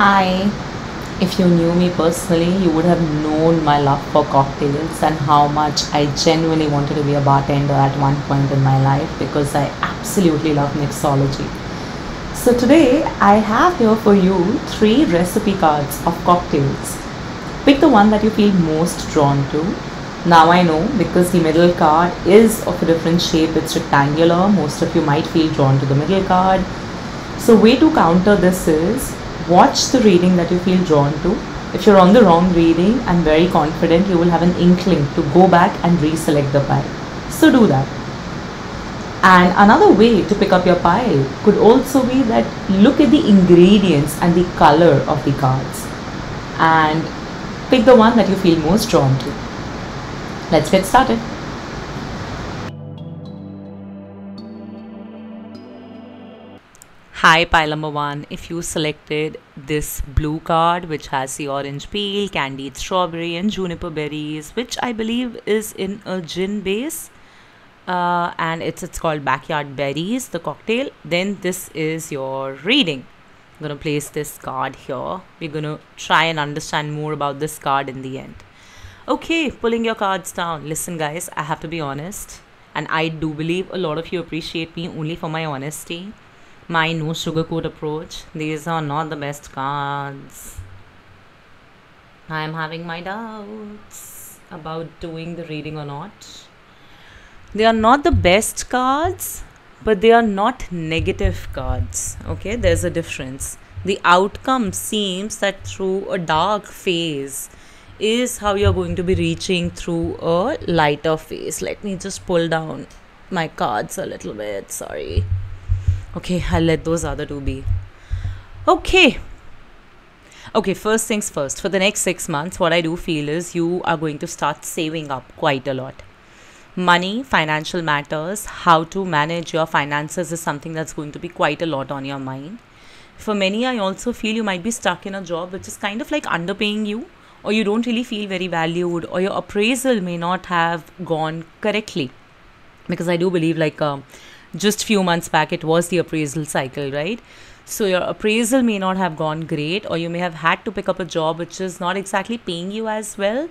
Hi, if you knew me personally, you would have known my love for cocktails and how much I genuinely wanted to be a bartender at one point in my life because I absolutely love mixology. So, today I have here for you three recipe cards of cocktails. Pick the one that you feel most drawn to. Now I know because the middle card is of a different shape, it's rectangular. Most of you might feel drawn to the middle card. So, way to counter this is watch the reading that you feel drawn to. If you're on the wrong reading, I'm very confident you will have an inkling to go back and reselect the pile. So, do that. And another way to pick up your pile could also be that look at the ingredients and the color of the cards and pick the one that you feel most drawn to. Let's get started. Hi, pile number one. If you selected this blue card, which has the orange peel, candied strawberry, and juniper berries, which I believe is in a gin base, and it's called Backyard Berries, the cocktail, then this is your reading. I'm gonna place this card here. We're gonna try and understand more about this card in the end. Okay, pulling your cards down. Listen, guys, I have to be honest, and I do believe a lot of you appreciate me only for my honesty. My no sugarcoat approach. These are not the best cards. I am having my doubts about doing the reading or not. They are not the best cards, but they are not negative cards. Okay, there's a difference. The outcome seems that through a dark phase is how you're going to be reaching through a lighter phase. Let me just pull down my cards a little bit. Sorry. Okay, I'll let those other two be. Okay, first things first. For the next 6 months, what I do feel is you are going to start saving up quite a lot. Money, financial matters, how to manage your finances is something that's going to be quite a lot on your mind. For many, I also feel you might be stuck in a job which is kind of like underpaying you, or you don't really feel very valued, or your appraisal may not have gone correctly. Because I do believe just few months back it was the appraisal cycle, right? So your appraisal may not have gone great, or you may have had to pick up a job which is not exactly paying you as well.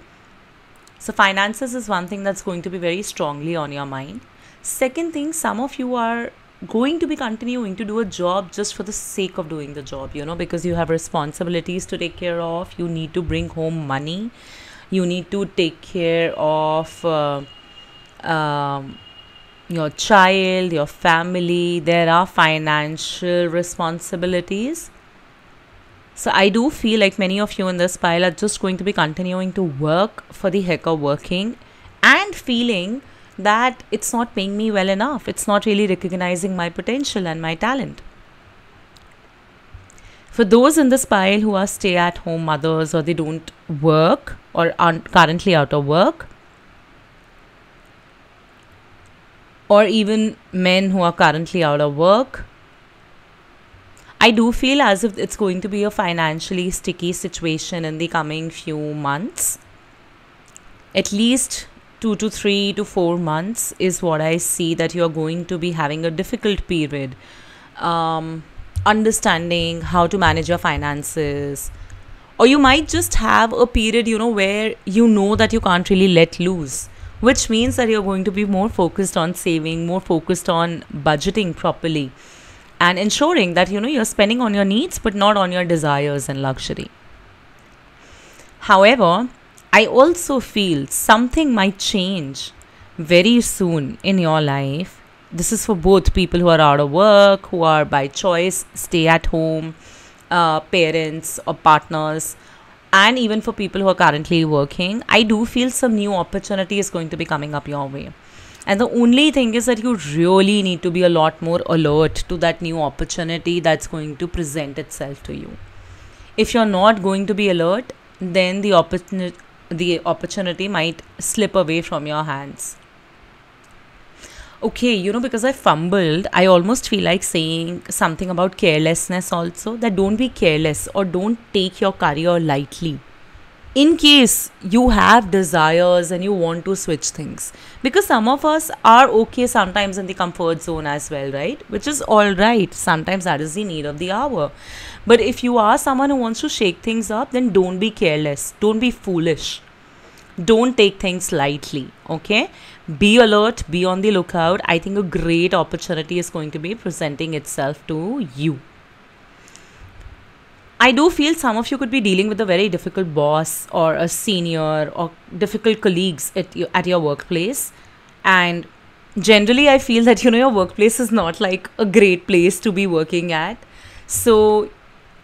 So finances is one thing that's going to be very strongly on your mind. Second thing, some of you are going to be continuing to do a job just for the sake of doing the job, because you have responsibilities to take care of. You need to bring home money. You need to take care of your child, your family. There are financial responsibilities. So I do feel like many of you in this pile are just going to be continuing to work for the heck of working and feeling that it's not paying me well enough. It's not really recognizing my potential and my talent. For those in this pile who are stay-at-home mothers, or they don't work or aren't currently out of work, or even men who are currently out of work, I do feel as if it's going to be a financially sticky situation in the coming few months. At least 2 to 3 to 4 months is what I see that you're going to be having a difficult period. Understanding how to manage your finances. Or you might just have a period, where you know that you can't really let loose, which means that you're going to be more focused on saving, more focused on budgeting properly, and ensuring that, you're spending on your needs, but not on your desires and luxury. However, I also feel something might change very soon in your life. This is for both people who are out of work, who are by choice, stay at home, parents or partners, and even for people who are currently working. I do feel some new opportunity is going to be coming up your way. And the only thing is that you really need to be a lot more alert to that new opportunity that's going to present itself to you. If you're not going to be alert, then the opportunity might slip away from your hands. Okay, because I fumbled, I almost feel like saying something about carelessness also. That don't be careless, or don't take your career lightly. in case you have desires and you want to switch things, because some of us are okay sometimes in the comfort zone as well, right, which is all right, sometimes that is the need of the hour. But if you are someone who wants to shake things up, then don't be careless, don't be foolish, don't take things lightly. Okay, be alert, be on the lookout. I think a great opportunity is going to be presenting itself to you. I do feel some of you could be dealing with a very difficult boss or a senior or difficult colleagues at your workplace. And generally, I feel that, your workplace is not like a great place to be working at. So,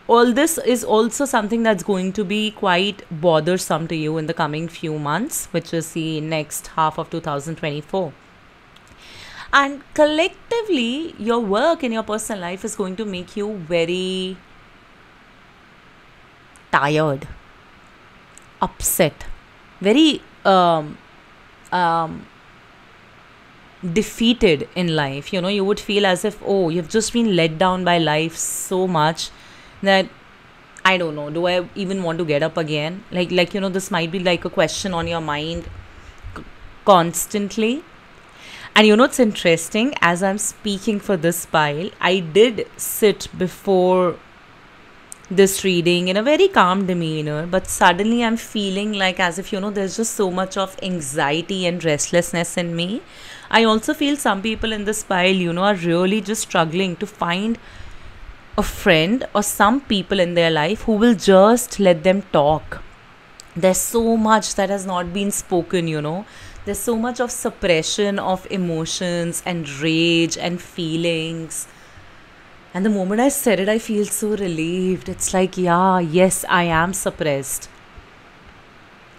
all this is also something that's going to be quite bothersome to you in the coming few months, which is the next half of 2024. And collectively, your work and your personal life is going to make you very tired, upset, very defeated in life. You would feel as if, oh, you've just been let down by life so much that I don't know, do I even want to get up again? This might be like a question on your mind constantly. And it's interesting, as I'm speaking for this pile, I did sit before this reading in a very calm demeanor, but suddenly I'm feeling like as if, there's just so much of anxiety and restlessness in me. I also feel some people in this pile, are really just struggling to find a friend or some people in their life who will just let them talk. There's so much that has not been spoken. There's so much of suppression of emotions and rage and feelings. And the moment I said it, I feel so relieved. It's like, yeah, yes, I am suppressed.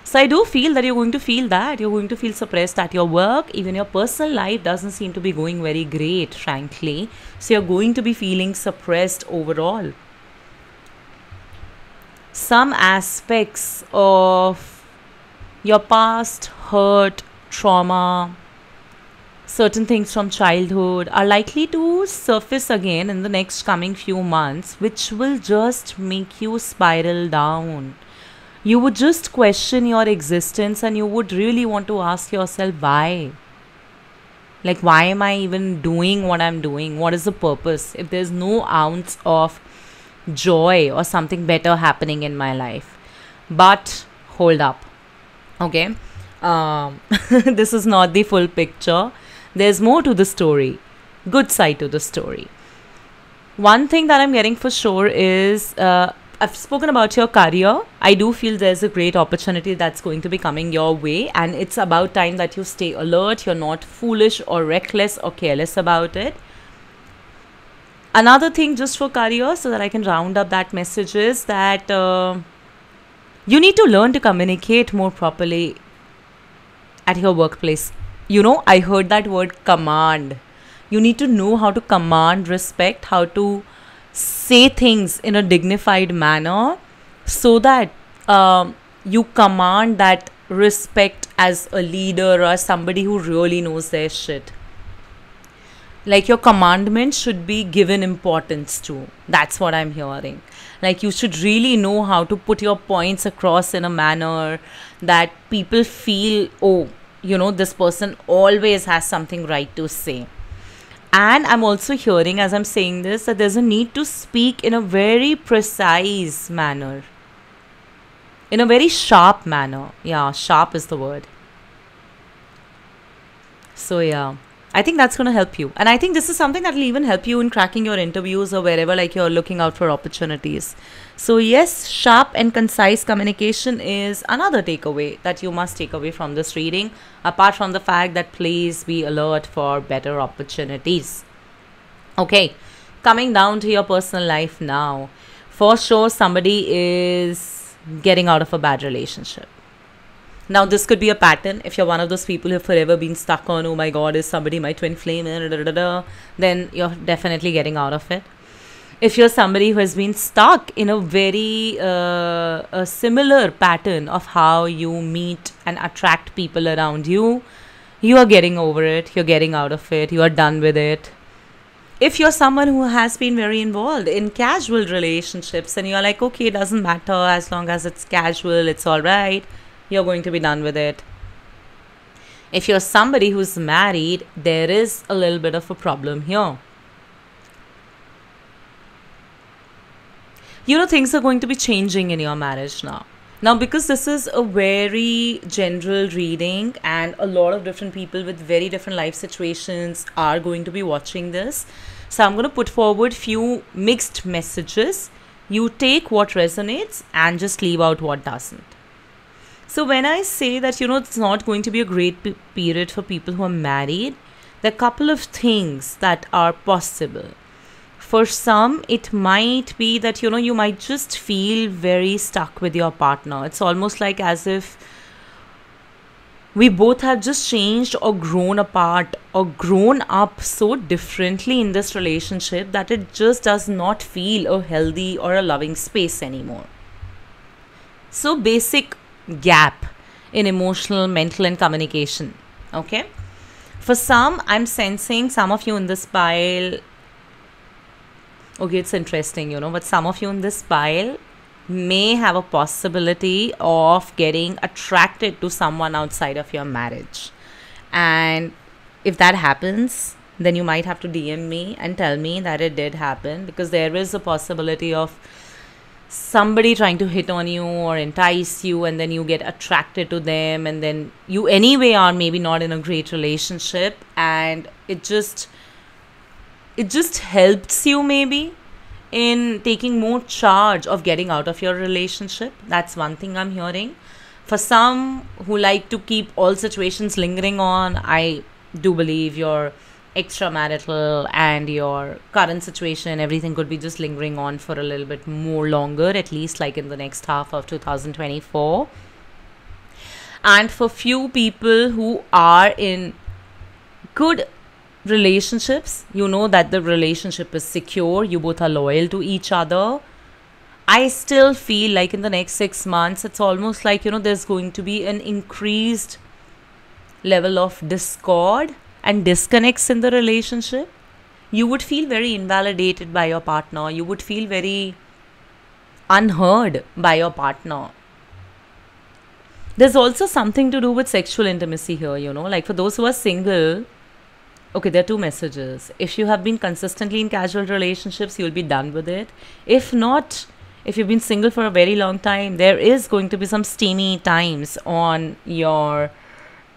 So I do feel that you're going to feel that. You're going to feel suppressed at your work. Even your personal life doesn't seem to be going very great, frankly. So you're going to be feeling suppressed overall. Some aspects of your past hurt, trauma, certain things from childhood are likely to surface again in the next coming few months, which will just make you spiral down. You would just question your existence and you would really want to ask yourself why. Like, why am I even doing what I'm doing? What is the purpose if there's no ounce of joy or something better happening in my life? But hold up. Okay. This is not the full picture. There's more to the story, good side to the story. One thing that I'm getting for sure is I've spoken about your career. I do feel there's a great opportunity that's going to be coming your way, and it's about time that you stay alert. You're not foolish or reckless or careless about it. Another thing just for career, so that I can round up that message, is that you need to learn to communicate more properly at your workplace. I heard that word command. You need to know how to command respect, how to say things in a dignified manner so that you command that respect as a leader or somebody who really knows their shit. Like, your commandments should be given importance to. That's what I'm hearing. Like, you should really know how to put your points across in a manner that people feel, oh, this person always has something right to say. And I'm also hearing, as I'm saying this, that there's a need to speak in a very precise manner, in a very sharp manner. Yeah, sharp is the word. So yeah, I think that's going to help you. And I think this is something that will even help you in cracking your interviews or wherever like you're looking out for opportunities. So yes, sharp and concise communication is another takeaway that you must take away from this reading, apart from the fact that please be alert for better opportunities. Okay, coming down to your personal life now. For sure, somebody is getting out of a bad relationship. Now, this could be a pattern. If you're one of those people who've forever been stuck on, oh my god, is somebody my twin flame, then you're definitely getting out of it. If you're somebody who has been stuck in a very a similar pattern of how you meet and attract people around you, you are getting over it, you're getting out of it, you are done with it. If you're someone who has been very involved in casual relationships and you're like, okay, it doesn't matter as long as it's casual, it's all right, you're going to be done with it. If you're somebody who's married, there is a little bit of a problem here. You know, things are going to be changing in your marriage now. Now, because this is a very general reading and a lot of different people with very different life situations are going to be watching this. So I'm going to put forward few mixed messages. You take what resonates and just leave out what doesn't. So when I say that, you know, it's not going to be a great period for people who are married, there are a couple of things that are possible. For some, it might be that, you know, you might just feel very stuck with your partner. It's almost like as if we both have just changed or grown apart or grown up so differently in this relationship that it just does not feel a healthy or a loving space anymore. So basic gap in emotional, mental and communication. Okay. For some, I'm sensing some of you in this pile. Okay, it's interesting, you know, but some of you in this pile may have a possibility of getting attracted to someone outside of your marriage. And if that happens, then you might have to DM me and tell me that it did happen, because there is a possibility of somebody trying to hit on you or entice you, and then you get attracted to them, and then you anyway are maybe not in a great relationship, and it just helps you maybe in taking more charge of getting out of your relationship. That's one thing I'm hearing. For some who like to keep all situations lingering on, I do believe your extramarital and your current situation, everything could be just lingering on for a little bit more longer, at least like in the next half of 2024. And for few people who are in good relationships, you know that the relationship is secure, you both are loyal to each other. I still feel like in the next 6 months, it's almost like, you know, there's going to be an increased level of discord and disconnects in the relationship. You would feel very invalidated by your partner. You would feel very unheard by your partner. There's also something to do with sexual intimacy here, you know, like for those who are single. Okay, there are two messages. If you have been consistently in casual relationships, you'll be done with it. If not, if you've been single for a very long time, there is going to be some steamy times on your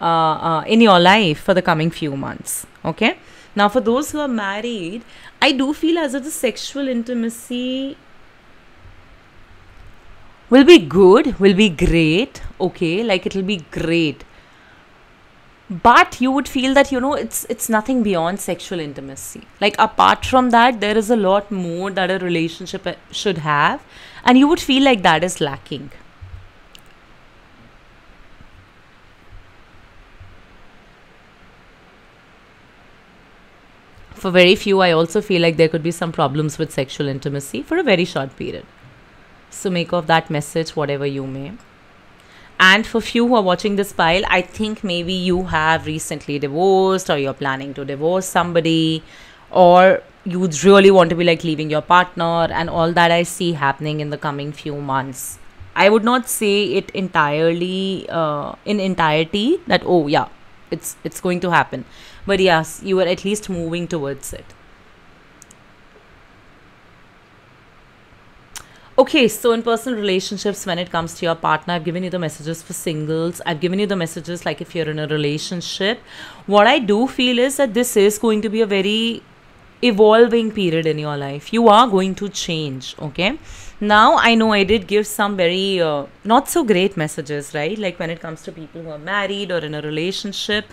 in your life for the coming few months. Okay. Now, for those who are married, I do feel as if the sexual intimacy will be good, will be great. Okay, like it'll be great. But you would feel that, you know, it's nothing beyond sexual intimacy. Like apart from that, there is a lot more that a relationship should have, and you would feel like that is lacking. For very few, I also feel like there could be some problems with sexual intimacy for a very short period. So make of that message whatever you may. And for few who are watching this pile, I think maybe you have recently divorced, or you're planning to divorce somebody, or you really want to be like leaving your partner, and all that I see happening in the coming few months. I would not say it entirely in entirety that, oh yeah, it's going to happen. But yes, you are at least moving towards it. Okay, so in personal relationships, when it comes to your partner, I've given you the messages for singles. I've given you the messages like if you're in a relationship. What I do feel is that this is going to be a very evolving period in your life. You are going to change, okay? Now, I know I did give some very not so great messages, right? Like when it comes to people who are married or in a relationship.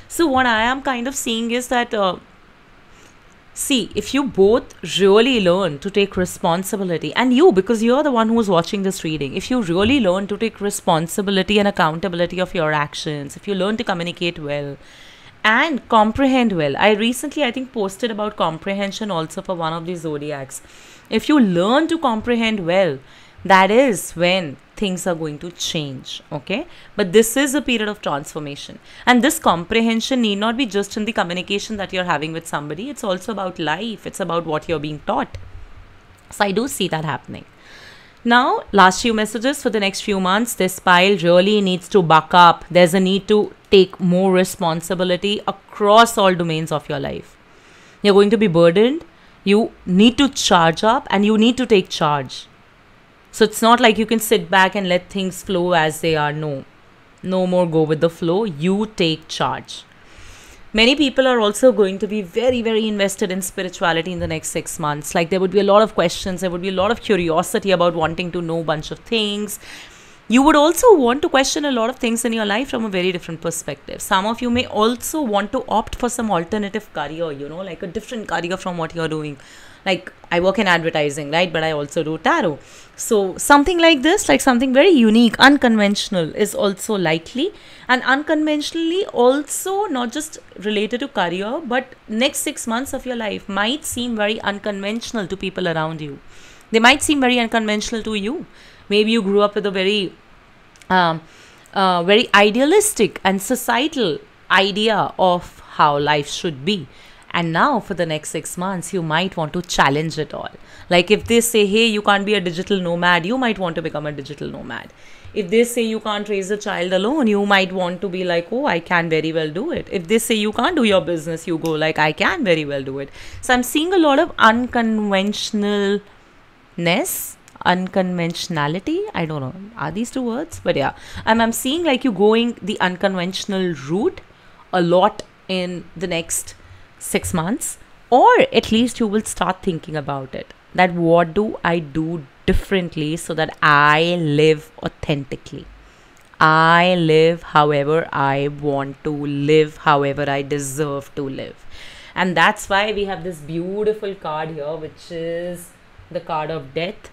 So what I am kind of seeing is that see, if you both really learn to take responsibility, and you, because you're the one who's watching this reading, if you really learn to take responsibility and accountability of your actions, if you learn to communicate well and comprehend well. I recently, I think, posted about comprehension also for one of these zodiacs. If you learn to comprehend well, that is when things are going to change. Okay, but this is a period of transformation, and this comprehension need not be just in the communication that you're having with somebody. It's also about life, it's about what you're being taught. So I do see that happening. Now, last few messages for the next few months. This pile really needs to buck up. There's a need to take more responsibility across all domains of your life. You're going to be burdened. You need to charge up and you need to take charge. So it's not like you can sit back and let things flow as they are. No, no more go with the flow. You take charge. Many people are also going to be very, very invested in spirituality in the next 6 months. Like there would be a lot of questions. There would be a lot of curiosity about wanting to know a bunch of things. You would also want to question a lot of things in your life from a very different perspective. Some of you may also want to opt for some alternative career, like a different career from what you're doing. Like I work in advertising, right? But I also do tarot. So something like this, like something very unique, unconventional is also likely. And unconventionally also not just related to career, but next 6 months of your life might seem very unconventional to people around you. They might seem very unconventional to you. Maybe you grew up with a very idealistic and societal idea of how life should be. And now for the next 6 months, you might want to challenge it all. Like if they say, hey, you can't be a digital nomad, you might want to become a digital nomad. If they say you can't raise a child alone, you might want to be like, oh, I can very well do it. If they say you can't do your business, you go like, I can very well do it. So I'm seeing a lot of unconventionalness, unconventionality. I don't know. Are these two words? But yeah, I'm seeing like you going the unconventional route a lot in the next 6 months, or at least you will start thinking about it, that what do I do differently so that I live authentically. I live however I want to live, however I deserve to live. And that's why we have this beautiful card here, which is the card of death.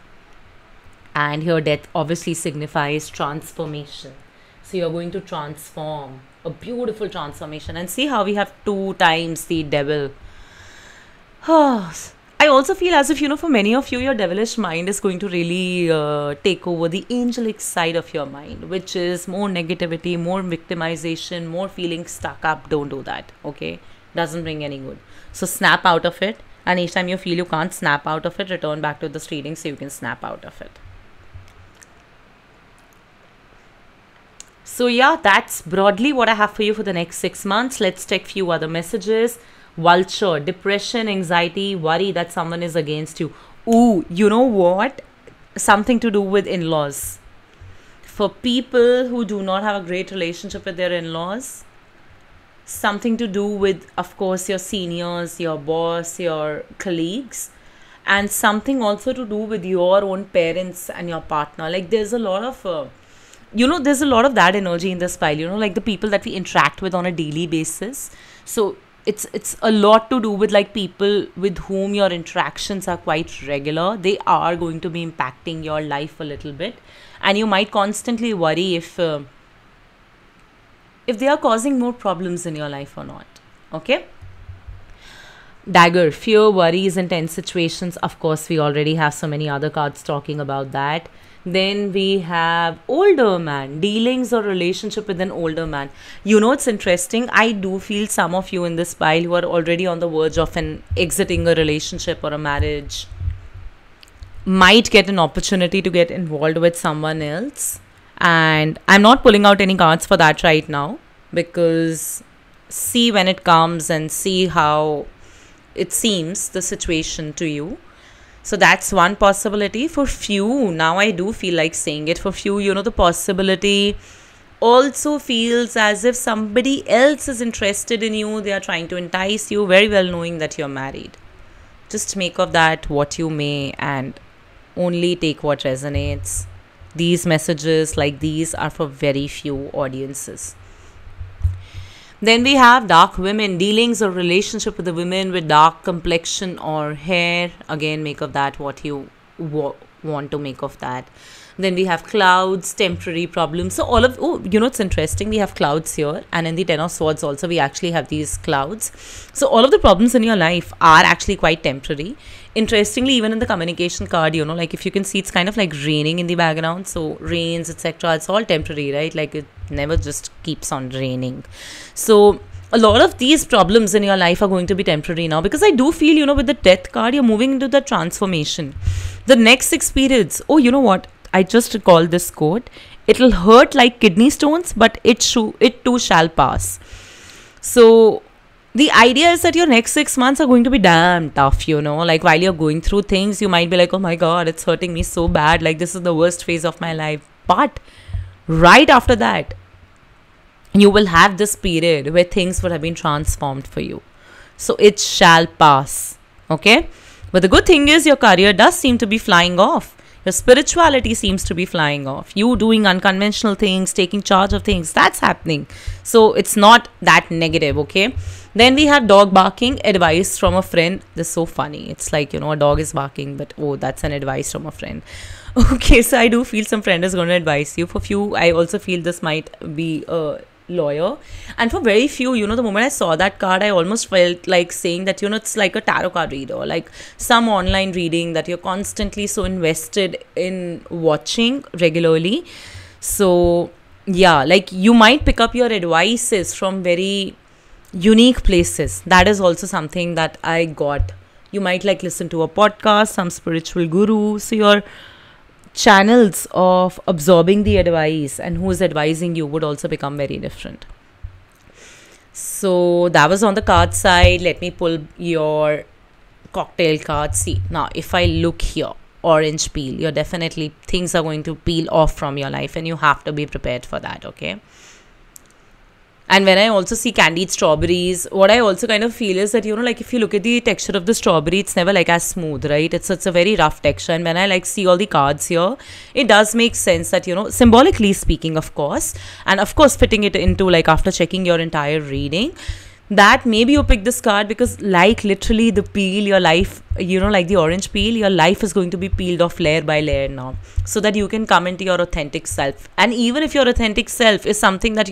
And here death obviously signifies transformation. So you're going to transform, a beautiful transformation. And see how we have 2 times the devil. I also feel as if, for many of you, your devilish mind is going to really take over the angelic side of your mind, which is more negativity, more victimization, more feeling stuck up. Don't do that, okay? Doesn't bring any good. So snap out of it. And each time you feel you can't snap out of it, return back to this reading so you can snap out of it. So yeah, that's broadly what I have for you for the next 6 months. Let's take few other messages. Vulture, depression, anxiety, worry that someone is against you. Ooh, you know what? Something to do with in-laws. For people who do not have a great relationship with their in-laws, something to do with, of course, your seniors, your boss, your colleagues, and something also to do with your own parents and your partner. Like there's a lot of there's a lot of that energy in this pile, like the people that we interact with on a daily basis. So it's a lot to do with like people with whom your interactions are quite regular. They are going to be impacting your life a little bit, and you might constantly worry if they are causing more problems in your life or not. Okay. Dagger, fear, worries, intense situations. Of course, we already have so many other cards talking about that. Then we have older man, dealings or relationship with an older man. It's interesting. I do feel some of you in this pile who are already on the verge of exiting a relationship or a marriage might get an opportunity to get involved with someone else. And I'm not pulling out any cards for that right now, because see when it comes and see how it seems the situation to you. So that's one possibility. For few, now I do feel like saying it, for few, the possibility also feels as if somebody else is interested in you. They are trying to entice you, very well knowing that you're married. Just make of that what you may and only take what resonates. These messages like these are for very few audiences. Then we have dark women, dealings or relationship with the women with dark complexion or hair. Again, make of that what you want to make of that. Then we have clouds, temporary problems. So all of, it's interesting. We have clouds here, and in the Ten of Swords also we actually have these clouds. So all of the problems in your life are actually quite temporary. Interestingly, even in the communication card, like if you can see, it's kind of like raining in the background. So rains, etc. It's all temporary, right? Like it never just keeps on raining. So a lot of these problems in your life are going to be temporary now, because I do feel, with the death card, you're moving into the transformation. The next 6 periods. Oh, you know what? I just recalled this quote. It'll hurt like kidney stones, but it too shall pass. So the idea is that your next 6 months are going to be damn tough, like while you're going through things, you might be like, oh my God, it's hurting me so bad. Like this is the worst phase of my life. But right after that, you will have this period where things would have been transformed for you. So it shall pass. Okay. But the good thing is your career does seem to be flying off. Your spirituality seems to be flying off. You doing unconventional things, taking charge of things, that's happening. So it's not that negative, okay? Then we have dog barking, advice from a friend. This is so funny. It's like, a dog is barking, but oh, that's an advice from a friend. Okay, so I do feel some friend is going to advise you. For few, I also feel this might be a lawyer. And for very few, the moment I saw that card, I almost felt like saying that, it's like a tarot card reader, like some online reading that you're constantly so invested in watching regularly. So yeah, like you might pick up your advices from very unique places. That is also something that I got. You might like listen to a podcast, some spiritual guru. So your channels of absorbing the advice and who is advising you would also become very different. So that was on the card side. Let me pull your cocktail card. See, now if I look here, orange peel, you're definitely, things are going to peel off from your life and you have to be prepared for that, okay? And when I also see candied strawberries, what I also kind of feel is that, like if you look at the texture of the strawberry, it's never like as smooth, right? It's a very rough texture. And when I like see all the cards here, it does make sense that, symbolically speaking, of course, and of course, fitting it into like after checking your entire reading, that maybe you pick this card because like literally the peel, your life, like the orange peel, your life is going to be peeled off layer by layer now, so that you can come into your authentic self. And even if your authentic self is something that,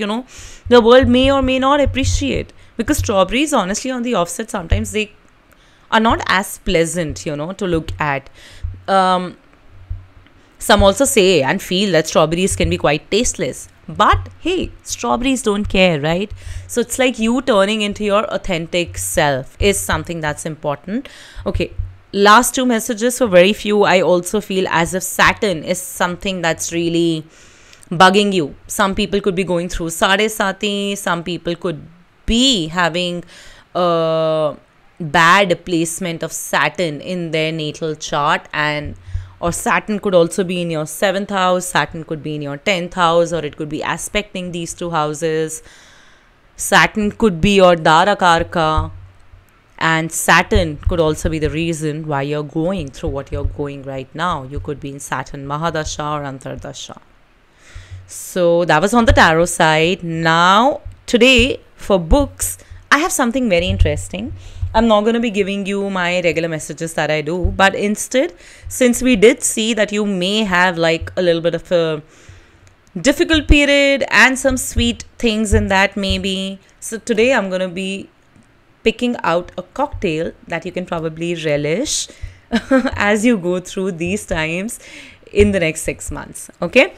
the world may or may not appreciate, because strawberries, honestly, on the offset, sometimes they are not as pleasant, to look at. Some also say and feel that strawberries can be quite tasteless. But hey, strawberries don't care, right? So it's like you turning into your authentic self is something that's important. Okay, last 2 messages for very few. I also feel as if Saturn is something that's really bugging you. Some people could be going through Sade Sati. Some people could be having a bad placement of Saturn in their natal chart, or Saturn could also be in your 7th house, Saturn could be in your 10th house, or it could be aspecting these 2 houses. Saturn could be your Darakarka, and Saturn could also be the reason why you're going through what you're going right now. You could be in Saturn Mahadasha or Antardasha. So that was on the tarot side. Now, today for books, I have something very interesting. I'm not going to be giving you my regular messages that I do, but instead, since we did see that you may have like a little bit of a difficult period and some sweet things in that maybe, so today I'm going to be picking out a cocktail that you can probably relish as you go through these times in the next 6 months. Okay,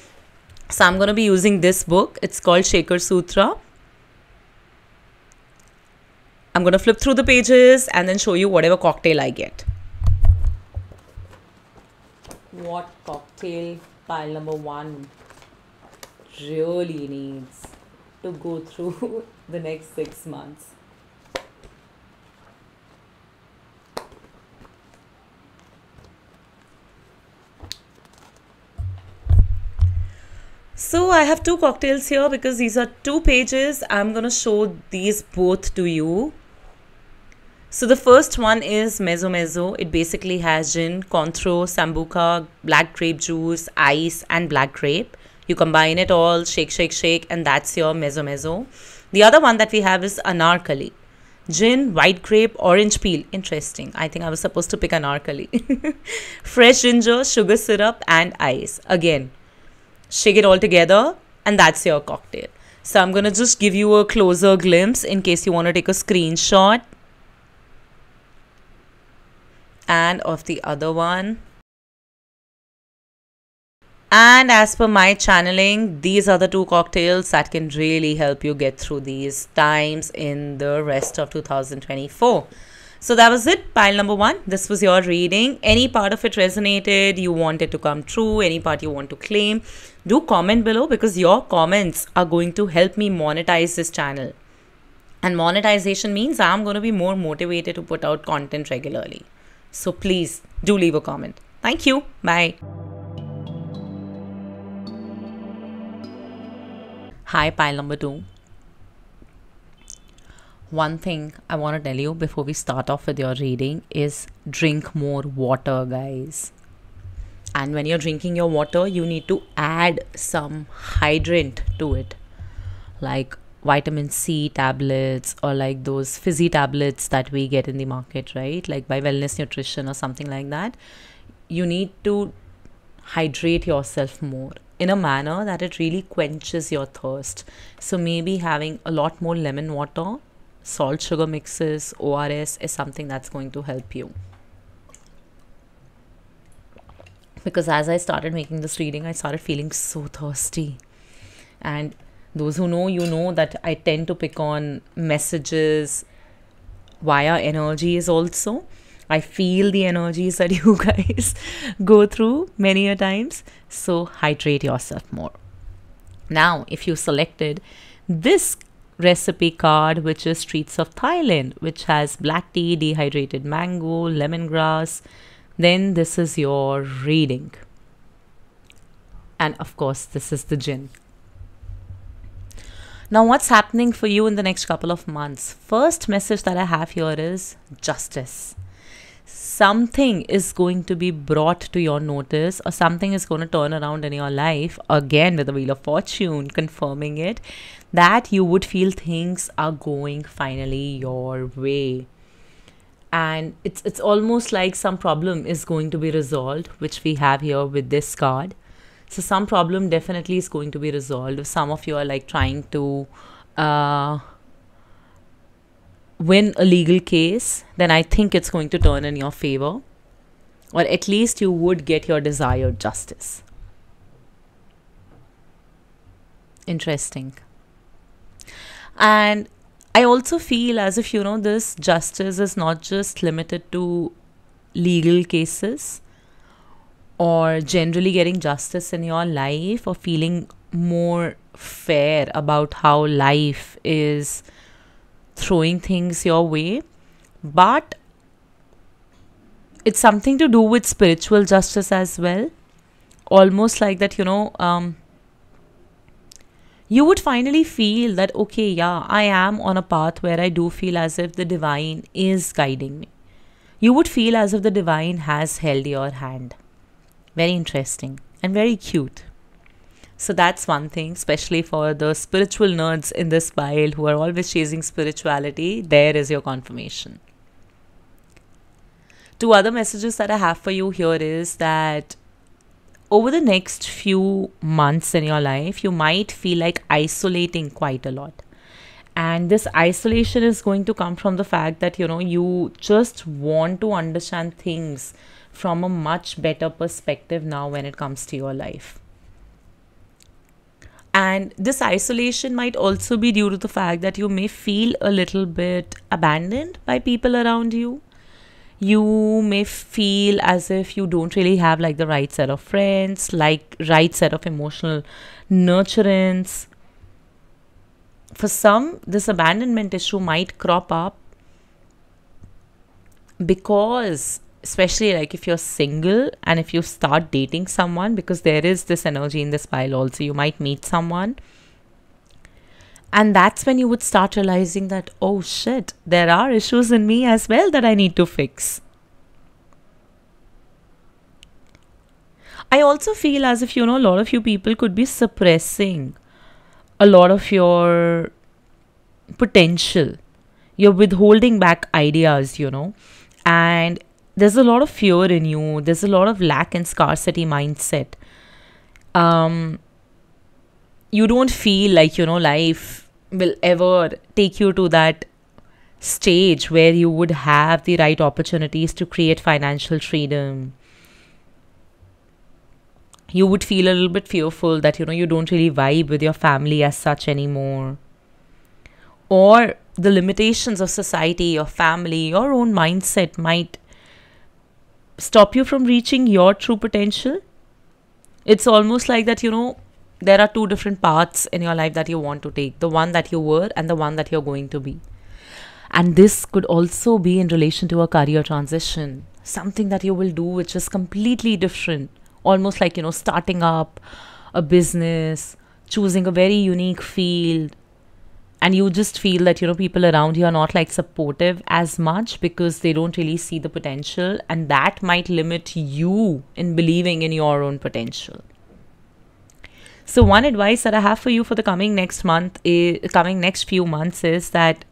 so I'm going to be using this book. It's called Shaker Sutra. I'm going to flip through the pages and then show you whatever cocktail I get. What cocktail pile number 1 really needs to go through the next 6 months? So I have 2 cocktails here because these are 2 pages. I'm going to show these both to you. So the first one is Mezzo Mezzo. It basically has gin, Cointreau, Sambuca, black grape juice, ice and black grape. You combine it all, shake, shake, shake, and that's your Mezzo Mezzo. The other one that we have is Anarkali. Gin, white grape, orange peel. Interesting. I think I was supposed to pick Anarkali. Fresh ginger, sugar syrup and ice. Again, shake it all together and that's your cocktail. So I'm going to just give you a closer glimpse in case you want to take a screenshot. and of the other one. And as per my channeling, these are the two cocktails that can really help you get through these times in the rest of 2024. So that was it, pile number one. This was your reading. Any part of it resonated, you want it to come true, any part you want to claim, do comment below, because your comments are going to help me monetize this channel. And monetization means I'm going to be more motivated to put out content regularly. So please do leave a comment. Thank you. Bye. Hi, pile number two. One thing I want to tell you before we start off with your reading is drink more water, guys. And when you're drinking your water, you need to add some hydrant to it, like vitamin C tablets or like those fizzy tablets that we get in the market, right? Like by Wellness Nutrition or something like that. You need to hydrate yourself more in a manner that it really quenches your thirst. So maybe having a lot more lemon water, salt sugar mixes, ORS is something that's going to help you. Because as I started making this reading, I started feeling so thirsty. And those who know, you know that I tend to pick on messages via energies also. I feel the energies that you guys go through many a times. So hydrate yourself more. Now, if you selected this recipe card, which is Streets of Thailand, which has black tea, dehydrated mango, lemongrass, then this is your reading. And of course, this is the gin. Now, what's happening for you in the next couple of months? First message that I have here is justice. Something is going to be brought to your notice, or something is going to turn around in your life, again with the Wheel of Fortune confirming it, that you would feel things are going finally your way. And it's almost like some problem is going to be resolved, which we have here with this card. So some problem definitely is going to be resolved. If some of you are like trying to win a legal case, then I think it's going to turn in your favor, or at least you would get your desired justice. Interesting. And I also feel as if, you know, this justice is not just limited to legal cases or generally getting justice in your life or feeling more fair about how life is throwing things your way, but it's something to do with spiritual justice as well. Almost like that, you know, you would finally feel that, okay, yeah, I am on a path where I do feel as if the divine is guiding me. You would feel as if the divine has held your hand. Very interesting and very cute. So that's one thing, especially for the spiritual nerds in this pile who are always chasing spirituality. There is your confirmation. Two other messages that I have for you here is that over the next few months in your life, you might feel like isolating quite a lot. And this isolation is going to come from the fact that, you know, you just want to understand things from a much better perspective now when it comes to your life. And this isolation might also be due to the fact that you may feel a little bit abandoned by people around you. You may feel as if you don't really have like the right set of friends, like right set of emotional nurturance. For some, this abandonment issue might crop up because, especially like if you're single and if you start dating someone, because there is this energy in this pile also, you might meet someone. And that's when you would start realizing that, oh shit, there are issues in me as well that I need to fix. I also feel as if, you know, a lot of you people could be suppressing a lot of your potential. You're withholding back ideas, you know, and there's a lot of fear in you. There's a lot of lack and scarcity mindset. You don't feel like, you know, life will ever take you to that stage where you would have the right opportunities to create financial freedom. You would feel a little bit fearful that, you don't really vibe with your family as such anymore. Or the limitations of society, your family, your own mindset might stop you from reaching your true potential. It's almost like that, there are two different paths in your life that you want to take, the one that you were and the one that you're going to be. And this could also be in relation to a career transition, something that you will do which is completely different, almost like, starting up a business, choosing a very unique field. And you just feel that, people around you are not like supportive as much because they don't really see the potential, and that might limit you in believing in your own potential. So one advice that I have for you for the coming next few months is that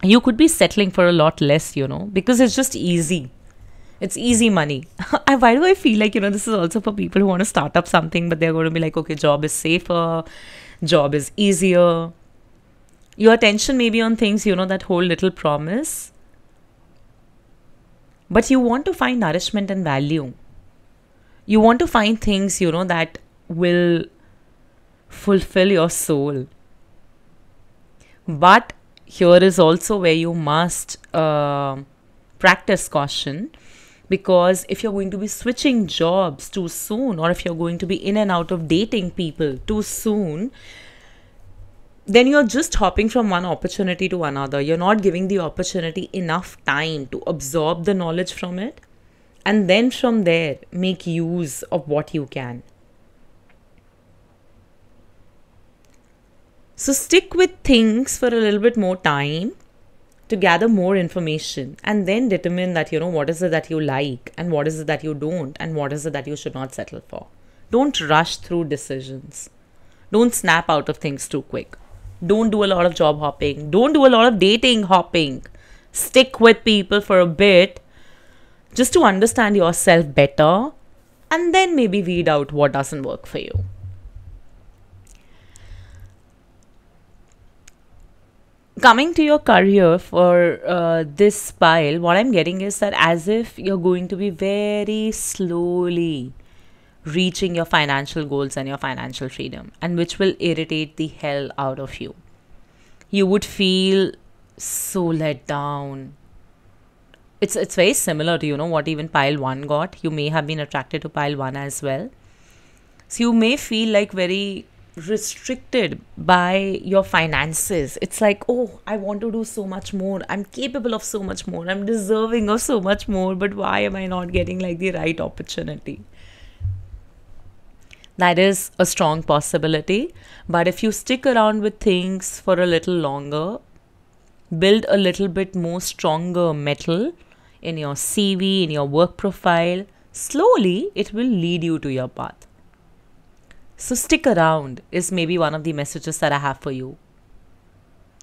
you could be settling for a lot less, because it's just easy. It's easy money. Why do I feel like, this is also for people who want to start up something, but they're going to be like, okay, job is safer, job is easier. Your attention may be on things, that hold little promise. But you want to find nourishment and value. You want to find things, that will fulfill your soul. But here is also where you must practice caution. Because if you're going to be switching jobs too soon, or if you're going to be in and out of dating people too soon, then you're just hopping from one opportunity to another. You're not giving the opportunity enough time to absorb the knowledge from it, and then from there, make use of what you can. So stick with things for a little bit more time to gather more information, and then determine that, what is it that you like and what is it that you don't, and what is it that you should not settle for. Don't rush through decisions. Don't snap out of things too quick. Don't do a lot of job hopping. Don't do a lot of dating hopping. Stick with people for a bit just to understand yourself better, and then maybe weed out what doesn't work for you. Coming to your career for this pile, what I'm getting is that as if you're going to be very slowly reaching your financial goals and your financial freedom, and which will irritate the hell out of you. You would feel so let down. It's very similar to, what even pile 1 got. You may have been attracted to pile 1 as well. So you may feel like very restricted by your finances. It's like, oh, I want to do so much more. I'm capable of so much more. I'm deserving of so much more. But why am I not getting like the right opportunity? That is a strong possibility. But if you stick around with things for a little longer, build a little bit more stronger metal in your CV, in your work profile, slowly it will lead you to your path. So stick around is maybe one of the messages that I have for you.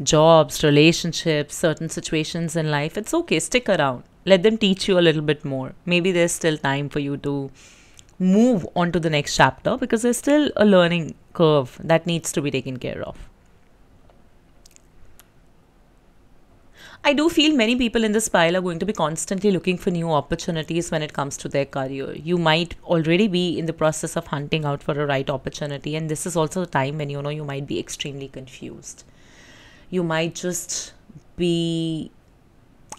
Jobs, relationships, certain situations in life, it's okay, stick around. Let them teach you a little bit more. Maybe there's still time for you to move on to the next chapter, because there's still a learning curve that needs to be taken care of. I do feel many people in this pile are going to be constantly looking for new opportunities when it comes to their career. You might already be in the process of hunting out for a right opportunity, and this is also a time when you might be extremely confused. You might just be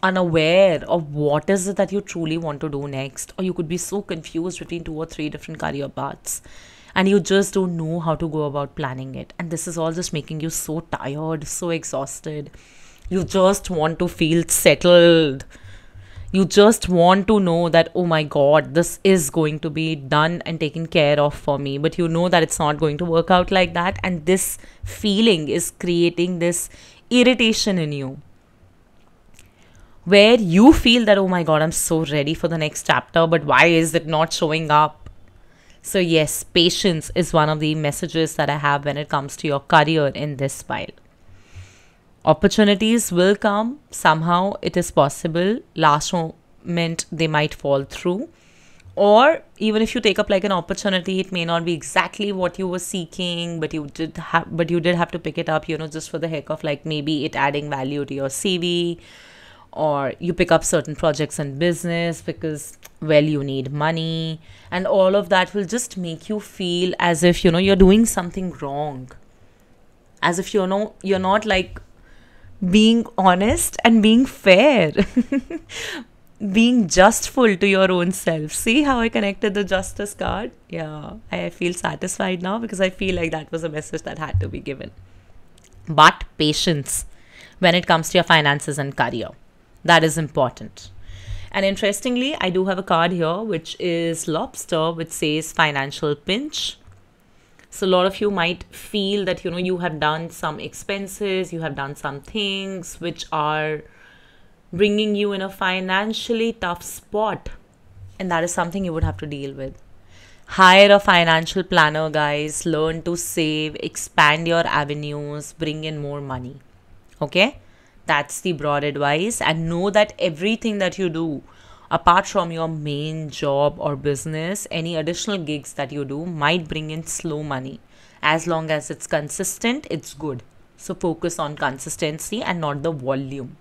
unaware of what is it that you truly want to do next, or you could be so confused between 2 or 3 different career paths, and you just don't know how to go about planning it. And this is all just making you so tired, so exhausted. You just want to feel settled. You just want to know that, oh my God, this is going to be done and taken care of for me. But you know that it's not going to work out like that. And this feeling is creating this irritation in you, where you feel that, oh my God, I'm so ready for the next chapter, but why is it not showing up? So yes, patience is one of the messages that I have when it comes to your career in this pile. Opportunities will come. Somehow it is possible. Last moment they might fall through. Or even if you take up like an opportunity, it may not be exactly what you were seeking, but you did have to pick it up, just for the heck of like maybe it adding value to your CV. Or you pick up certain projects in business because, well, you need money, and all of that will just make you feel as if you're doing something wrong, as if you're not like being honest and being fair, being justful to your own self. See how I connected the justice card? Yeah, I feel satisfied now because I feel like that was a message that had to be given. But patience when it comes to your finances and career, that is important. And interestingly, I do have a card here which is lobster, which says financial pinch. So a lot of you might feel that you have done some expenses, you have done some things which are bringing you in a financially tough spot, and that is something you would have to deal with. Hire a financial planner, guys. Learn to save, expand your avenues, bring in more money. Okay? That's the broad advice. And know that everything that you do, apart from your main job or business, any additional gigs that you do might bring in slow money. As long as it's consistent, it's good. So focus on consistency and not the volume.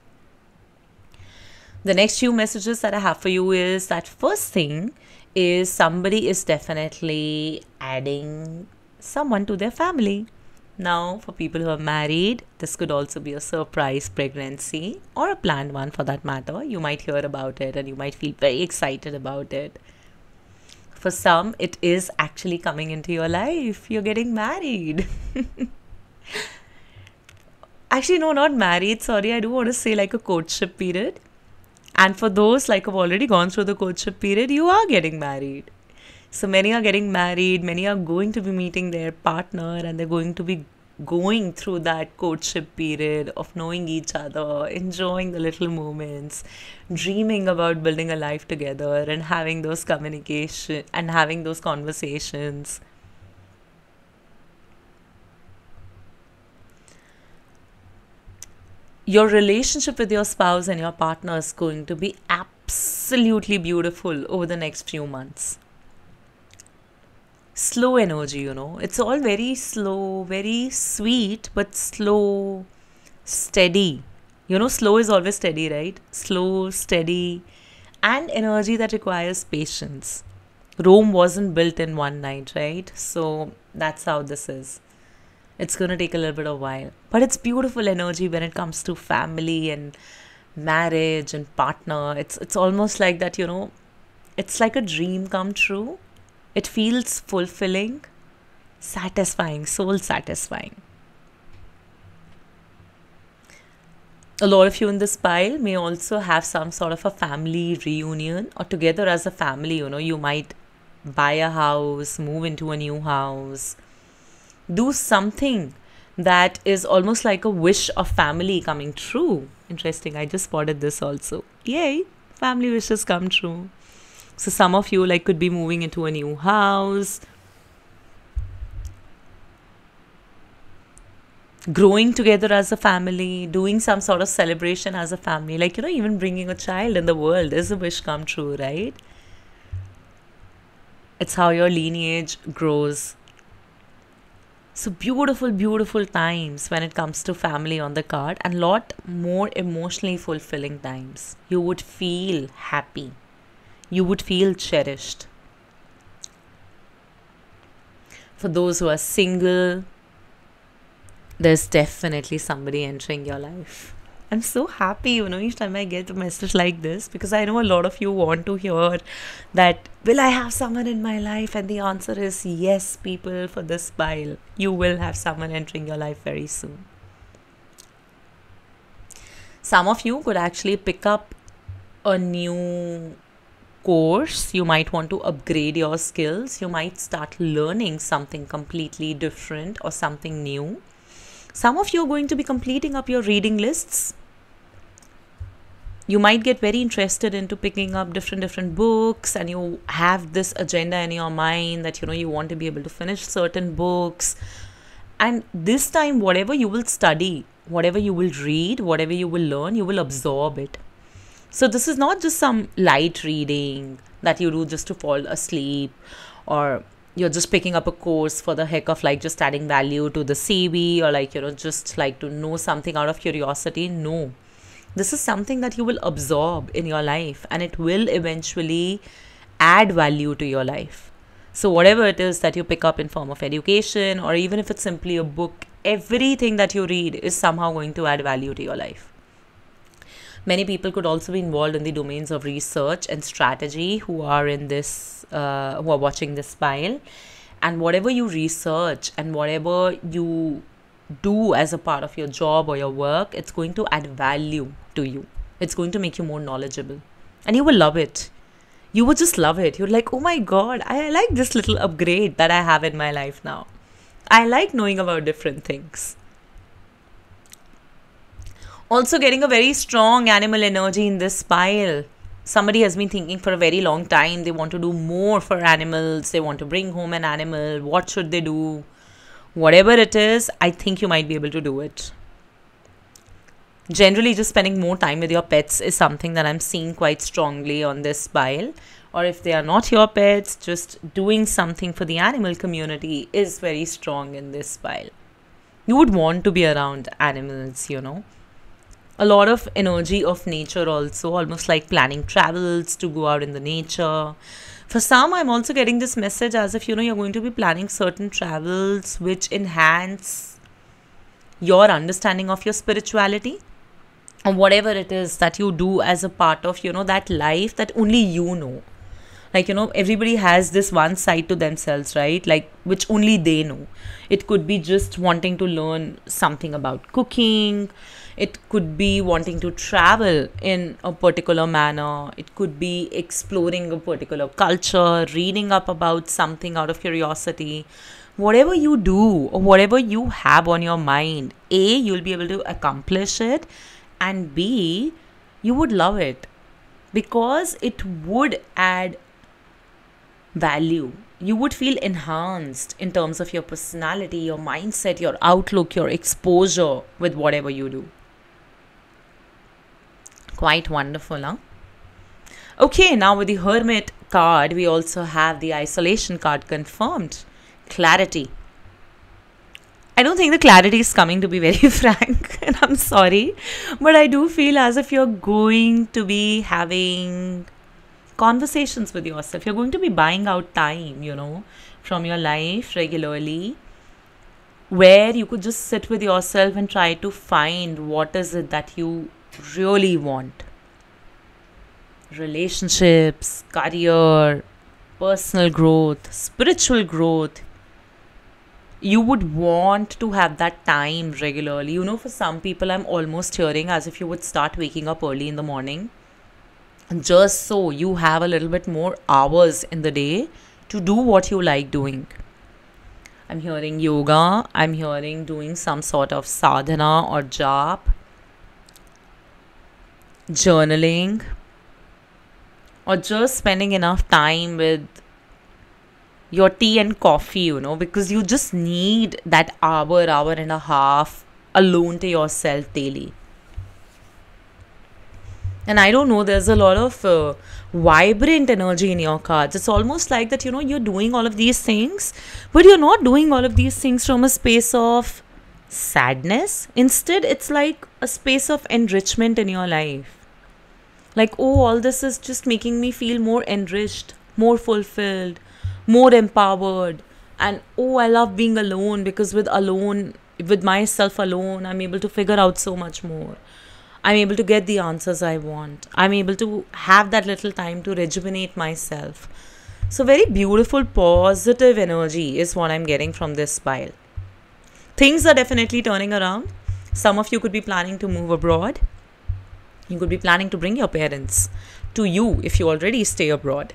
The next few messages that I have for you is that first thing is somebody is definitely adding someone to their family. Now, for people who are married, this could also be a surprise pregnancy or a planned one for that matter. You might hear about it and you might feel very excited about it. For some, it is actually coming into your life. You're getting married. Actually, no, not married. Sorry, I do want to say like a courtship period. And for those like have already gone through the courtship period, you are getting married. So many are getting married, many are going to be meeting their partner, and they're going to be going through that courtship period of knowing each other, enjoying the little moments, dreaming about building a life together and having those communication and having those conversations. Your relationship with your spouse and your partner is going to be absolutely beautiful over the next few months. Slow energy, it's all very slow, very sweet, but slow, steady. Slow is always steady, right? Slow, steady, and energy that requires patience. Rome wasn't built in one night, right? So that's how this is. It's going to take a little bit of while, but it's beautiful energy when it comes to family and marriage and partner. It's almost like that, it's like a dream come true. It feels fulfilling, satisfying, soul satisfying. A lot of you in this pile may also have some sort of a family reunion or together as a family. You might buy a house, move into a new house, do something that is almost like a wish of family coming true. Interesting. I just spotted this also. Yay. Family wishes come true. So some of you could be moving into a new house, growing together as a family, doing some sort of celebration as a family. Even bringing a child in the world is a wish come true, right? It's how your lineage grows. So beautiful, beautiful times when it comes to family on the card, and lot more emotionally fulfilling times. You would feel happy. You would feel cherished. For those who are single, there's definitely somebody entering your life. I'm so happy, each time I get a message like this, because I know a lot of you want to hear that, will I have someone in my life? And the answer is yes, people, for this pile. You will have someone entering your life very soon. Some of you could actually pick up a new course. You might want to upgrade your skills. You might start learning something completely different or something new. Some of you are going to be completing up your reading lists. You might get very interested into picking up different books, and you have this agenda in your mind that you want to be able to finish certain books. And this time, whatever you will study, whatever you will read, whatever you will learn, you will absorb it. So this is not just some light reading that you do just to fall asleep, or you're just picking up a course for the heck of like just adding value to the CV, or like, just like to know something out of curiosity. No. This is something that you will absorb in your life, and it will eventually add value to your life. So whatever it is that you pick up in form of education, or even if it's simply a book, everything that you read is somehow going to add value to your life. Many people could also be involved in the domains of research and strategy who are in this, who are watching this file. And whatever you research and whatever you do as a part of your job or your work, it's going to add value to you. It's going to make you more knowledgeable. And you will love it. You would just love it. You're like, oh my God, I like this little upgrade that I have in my life now. I like knowing about different things. Also getting a very strong animal energy in this pile. Somebody has been thinking for a very long time. They want to do more for animals. They want to bring home an animal. What should they do? Whatever it is, I think you might be able to do it. Generally, just spending more time with your pets is something that I'm seeing quite strongly on this pile. Or if they are not your pets, just doing something for the animal community is very strong in this pile. You would want to be around animals, A lot of energy of nature also, almost like planning travels to go out in the nature. For some, I'm also getting this message as if, you're going to be planning certain travels which enhance your understanding of your spirituality, or whatever it is that you do as a part of, that life that only you know. Like, everybody has this one side to themselves, right? Like, which only they know. It could be just wanting to learn something about cooking. It could be wanting to travel in a particular manner. It could be exploring a particular culture, reading up about something out of curiosity. Whatever you do or whatever you have on your mind, A, you'll be able to accomplish it, and B, you would love it because it would add value. You would feel enhanced in terms of your personality, your mindset, your outlook, your exposure with whatever you do. Quite wonderful, huh? Okay, now with the Hermit card, we also have the Isolation card confirmed. Clarity. I don't think the clarity is coming, to be very frank, and I'm sorry, but I do feel as if you're going to be having conversations with yourself. You're going to be buying out time, from your life regularly, where you could just sit with yourself and try to find what is it that you really want. Relationships, career, personal growth, spiritual growth. You would want to have that time regularly. For some people, I'm almost hearing as if you would start waking up early in the morning, just so you have a little bit more hours in the day to do what you like doing. I'm hearing yoga. I'm hearing doing some sort of sadhana or jap, journaling, or just spending enough time with your tea and coffee, because you just need that hour and a half alone to yourself daily. And I don't know, there's a lot of vibrant energy in your cards. It's almost like that, you're doing all of these things, but you're not doing all of these things from a space of sadness. Instead, it's like a space of enrichment in your life. Like, oh, all this is just making me feel more enriched, more fulfilled, more empowered. And oh, I love being alone, because with myself alone, I'm able to figure out so much more. I'm able to get the answers I want. I'm able to have that little time to rejuvenate myself. So very beautiful, positive energy is what I'm getting from this pile. Things are definitely turning around. Some of you could be planning to move abroad. You could be planning to bring your parents to you if you already stay abroad.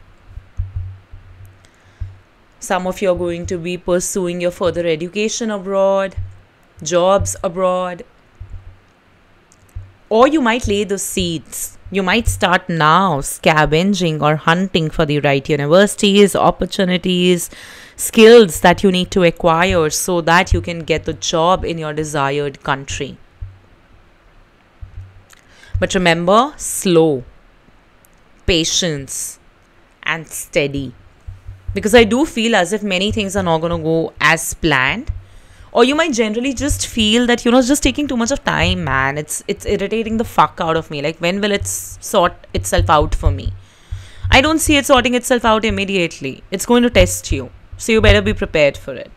Some of you are going to be pursuing your further education abroad, jobs abroad. Or you might lay the seeds. You might start now scavenging or hunting for the right universities, opportunities, skills that you need to acquire so that you can get the job in your desired country. But remember, slow. patience, and steady. Because I do feel as if many things are not going to go as planned. Or you might generally just feel that, it's just taking too much of time, man. It's irritating the fuck out of me. Like, when will it sort itself out for me? I don't see it sorting itself out immediately. It's going to test you. So you better be prepared for it.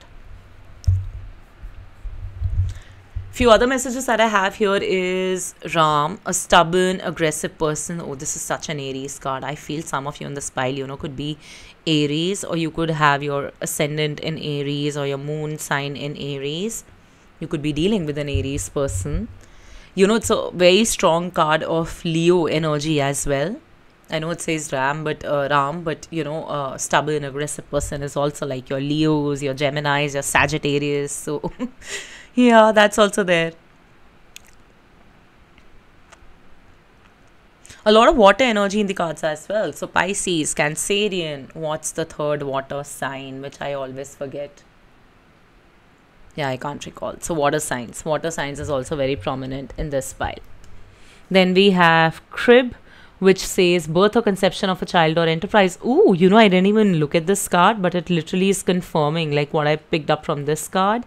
Few other messages that I have here is Ram, a stubborn, aggressive person. Oh, this is such an Aries card. I feel some of you in this pile, could be Aries, or you could have your ascendant in Aries or your moon sign in Aries. You could be dealing with an Aries person. It's a very strong card of Leo energy as well. I know it says Ram, but a stubborn, aggressive person is also like your Leos, your Geminis, your Sagittarius. So yeah, that's also there. A lot of water energy in the cards as well. So Pisces, Cancerian, what's the third water sign, which I always forget? Yeah, I can't recall. So water signs. Water signs is also very prominent in this pile. Then we have Crib, which says birth or conception of a child or enterprise. Ooh, I didn't even look at this card, but it literally is confirming like what I picked up from this card.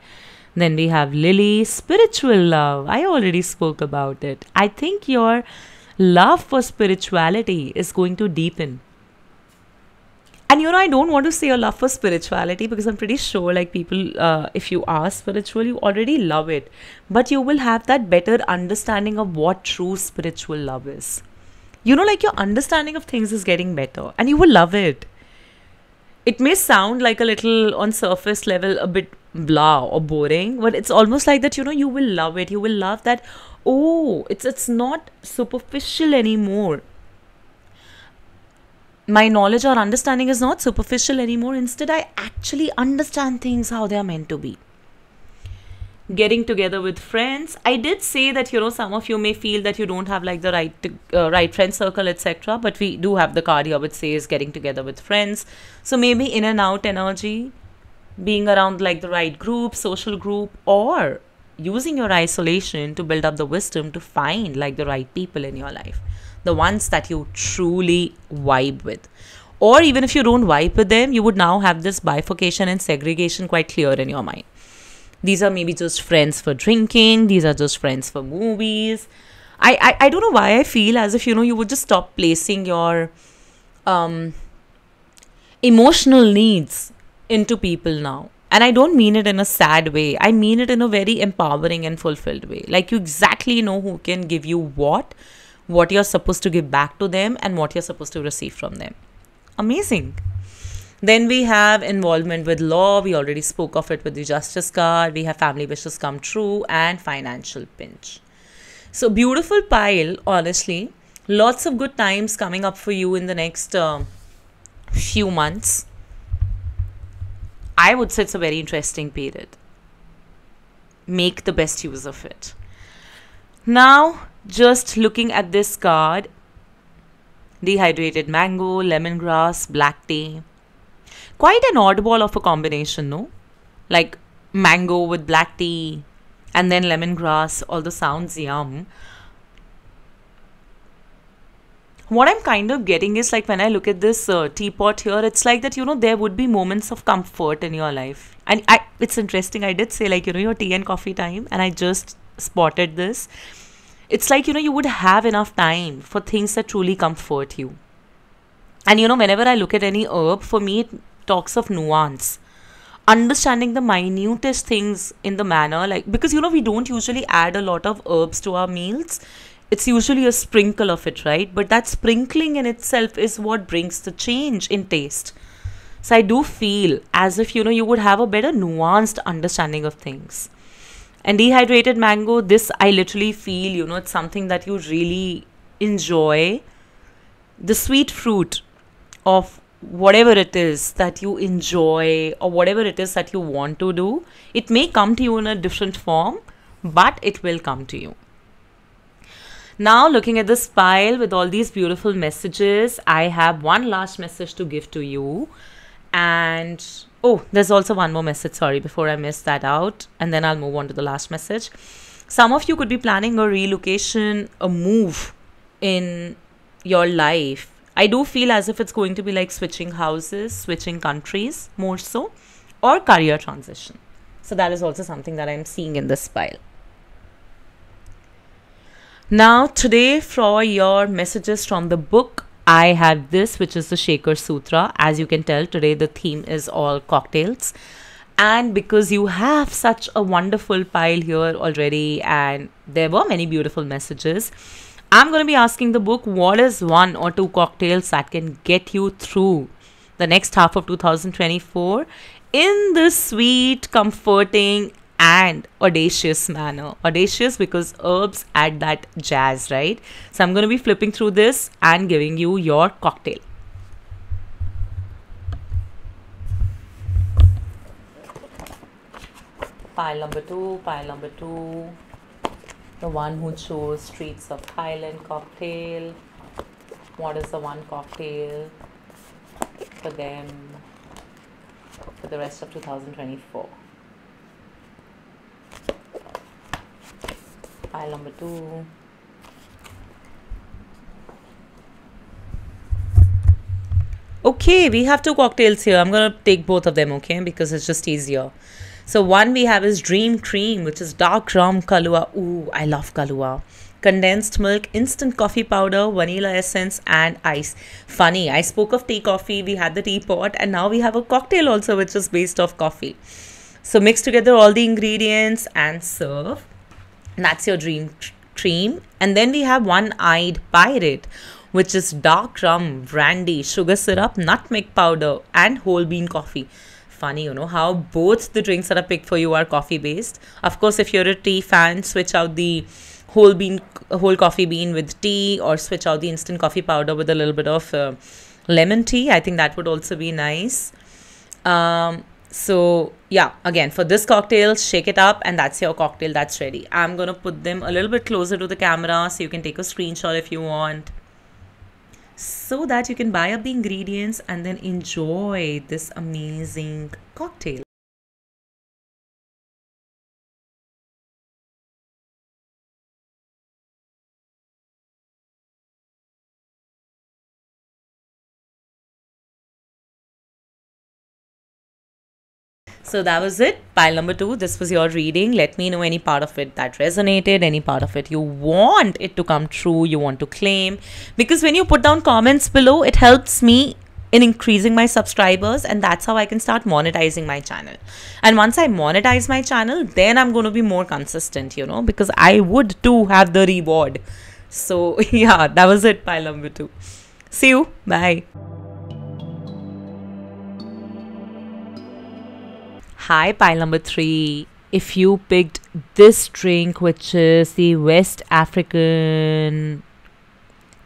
Then we have Lily, spiritual love. I already spoke about it. I think your love for spirituality is going to deepen. And I don't want to say a love for spirituality because I'm pretty sure like people, if you are spiritual, you already love it. But you will have that better understanding of what true spiritual love is. Like your understanding of things is getting better and you will love it. It may sound like a little on surface level a bit blah or boring, but it's almost like that, you will love it. You will love that, oh, it's not superficial anymore. My knowledge or understanding is not superficial anymore. Instead, I actually understand things how they are meant to be. Getting together with friends. I did say that, some of you may feel that you don't have like the right friend circle, etc. But we do have the card here which says getting together with friends. So maybe in and out energy, being around like the right group, social group, or using your isolation to build up the wisdom to find like the right people in your life. The ones that you truly vibe with. Or even if you don't vibe with them, you would now have this bifurcation and segregation quite clear in your mind. These are maybe just friends for drinking. These are just friends for movies. I don't know why I feel as if, you would just stop placing your emotional needs into people now. And I don't mean it in a sad way. I mean it in a very empowering and fulfilled way. Like you exactly know who can give you what you're supposed to give back to them, and what you're supposed to receive from them. Amazing. Then we have involvement with law. We already spoke of it with the Justice card. We have family wishes come true and financial pinch. So beautiful pile, honestly. Lots of good times coming up for you in the next few months. I would say it's a very interesting period. Make the best use of it. Now, just looking at this card, dehydrated mango, lemongrass, black tea. Quite an oddball of a combination, no? Like mango with black tea and then lemongrass, all the sounds yum. What I'm kind of getting is like when I look at this teapot here, it's like that, there would be moments of comfort in your life. And it's interesting, I did say like, your tea and coffee time, and I just spotted this. It's like, you would have enough time for things that truly comfort you. And, whenever I look at any herb, for me, it talks of nuance. Understanding the minutest things in the manner, like, because, we don't usually add a lot of herbs to our meals. It's usually a sprinkle of it, right? But that sprinkling in itself is what brings the change in taste. So I do feel as if, you would have a better nuanced understanding of things. And dehydrated mango, this I literally feel, it's something that you really enjoy. The sweet fruit of whatever it is that you enjoy or whatever it is that you want to do, it may come to you in a different form, but it will come to you. Now, looking at this pile with all these beautiful messages, I have one last message to give to you. And oh, there's also one more message, sorry, before I miss that out. And then I'll move on to the last message. Some of you could be planning a relocation, a move in your life. I do feel as if it's going to be like switching houses, switching countries more so, or career transition. So that is also something that I'm seeing in this pile. Now, today, for your messages from the book, I have this, which is the Shaker Sutra. As you can tell, today the theme is all cocktails. And because you have such a wonderful pile here already, and there were many beautiful messages, I'm going to be asking the book, what is one or two cocktails that can get you through the next half of 2024 in this sweet, comforting, and audacious manner. Audacious because herbs add that jazz, right? So I'm going to be flipping through this and giving you your cocktail. Pile number two. The one who chose Streets of Thailand cocktail. What is the one cocktail for them for the rest of 2024? Pile number two. Okay, we have two cocktails here. I'm going to take both of them, okay, because it's just easier. So one we have is Dream Cream, which is dark rum, Kahlua. Ooh, I love Kahlua. Condensed milk, instant coffee powder, vanilla essence, and ice. Funny, I spoke of tea coffee, we had the teapot, and now we have a cocktail also, which is based off coffee. So mix together all the ingredients and serve. That's your Dream Cream. And then we have One-Eyed Pirate, which is dark rum, brandy, sugar syrup, nutmeg powder, and whole bean coffee. Funny, how both the drinks that are picked for you are coffee based. Of course, if you're a tea fan, switch out the whole coffee bean with tea, or switch out the instant coffee powder with a little bit of lemon tea. I think that would also be nice. So yeah, again, for this cocktail, shake it up, and that's your cocktail that's ready. I'm gonna put them a little bit closer to the camera so you can take a screenshot if you want, so that you can buy up the ingredients and then enjoy this amazing cocktail. So that was it, pile number two. This was your reading. Let me know any part of it that resonated, any part of it you want it to come true, you want to claim. Because when you put down comments below, it helps me in increasing my subscribers, and that's how I can start monetizing my channel. And once I monetize my channel, then I'm going to be more consistent, because I would too have the reward. So yeah, that was it, pile number two. See you. Bye. Hi, pile number three. If you picked this drink, which is the West African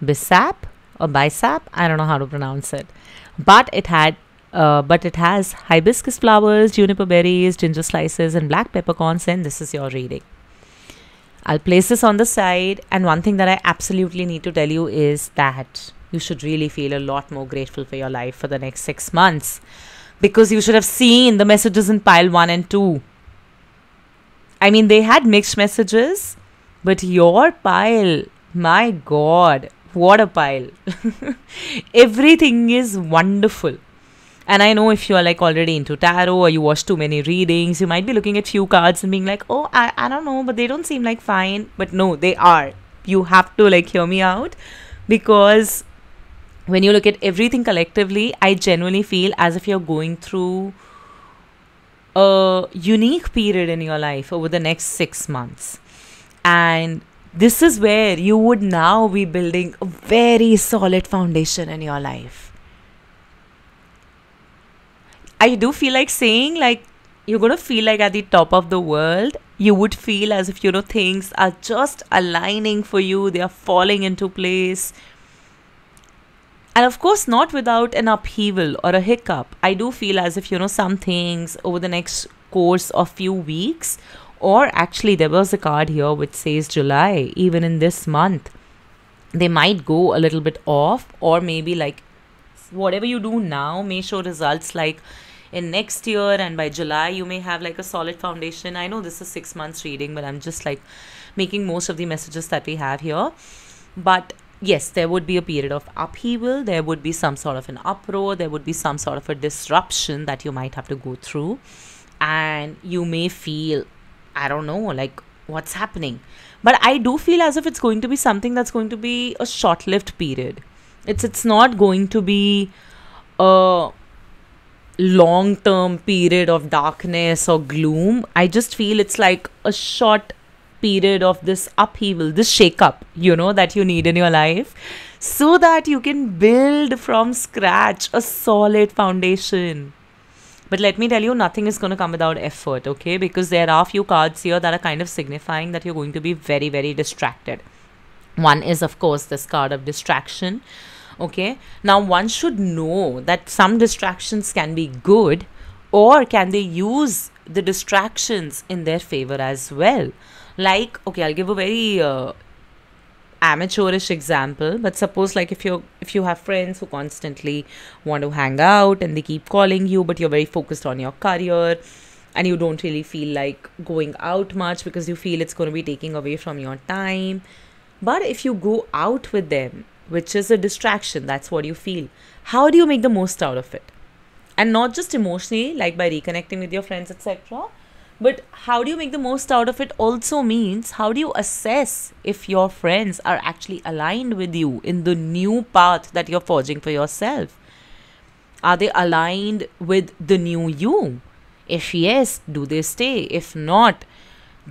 Bisap or Bisap, I don't know how to pronounce it, but it has hibiscus flowers, juniper berries, ginger slices, and black peppercorns, and this is your reading. I'll place this on the side, and one thing that I absolutely need to tell you is that you should really feel a lot more grateful for your life for the next 6 months. Because you should have seen the messages in pile 1 and 2. I mean, they had mixed messages, but your pile, my God, what a pile. Everything is wonderful. And I know if you are like already into tarot, or you watch too many readings, you might be looking at few cards and being like, oh, I don't know, but they don't seem like fine. But no, they are. You have to like hear me out, because when you look at everything collectively, I genuinely feel as if you're going through a unique period in your life over the next 6 months. And this is where you would now be building a very solid foundation in your life. I do feel like saying, like, you're going to feel like at the top of the world. You would feel as if, things are just aligning for you. They are falling into place. And of course, not without an upheaval or a hiccup. I do feel as if, some things over the next course of few weeks, or actually there was a card here which says July, even in this month, they might go a little bit off, or maybe like whatever you do now may show results like in next year, and by July you may have like a solid foundation. I know this is 6 months reading, but I'm just like making most of the messages that we have here. But yes, there would be a period of upheaval, there would be some sort of an uproar, there would be some sort of a disruption that you might have to go through, and you may feel, I don't know, like, what's happening. But I do feel as if it's going to be something that's going to be a short-lived period. It's not going to be a long-term period of darkness or gloom. I just feel it's like a short period of this upheaval, this shake-up, that you need in your life, so that you can build from scratch a solid foundation. But let me tell you, nothing is going to come without effort, okay? Because there are a few cards here that are kind of signifying that you're going to be very, very distracted. One is, of course, this card of distraction, okay? Now, one should know that some distractions can be good, or can they use the distractions in their favor as well. Like, okay, I'll give a very amateurish example, but suppose, like, if you have friends who constantly want to hang out and they keep calling you, but you're very focused on your career and you don't really feel like going out much because you feel it's going to be taking away from your time. But if you go out with them, which is a distraction, that's what you feel, how do you make the most out of it? And not just emotionally, like by reconnecting with your friends, etc., but how do you make the most out of it also means, how do you assess if your friends are actually aligned with you in the new path that you're forging for yourself? Are they aligned with the new you? If yes, do they stay? If not,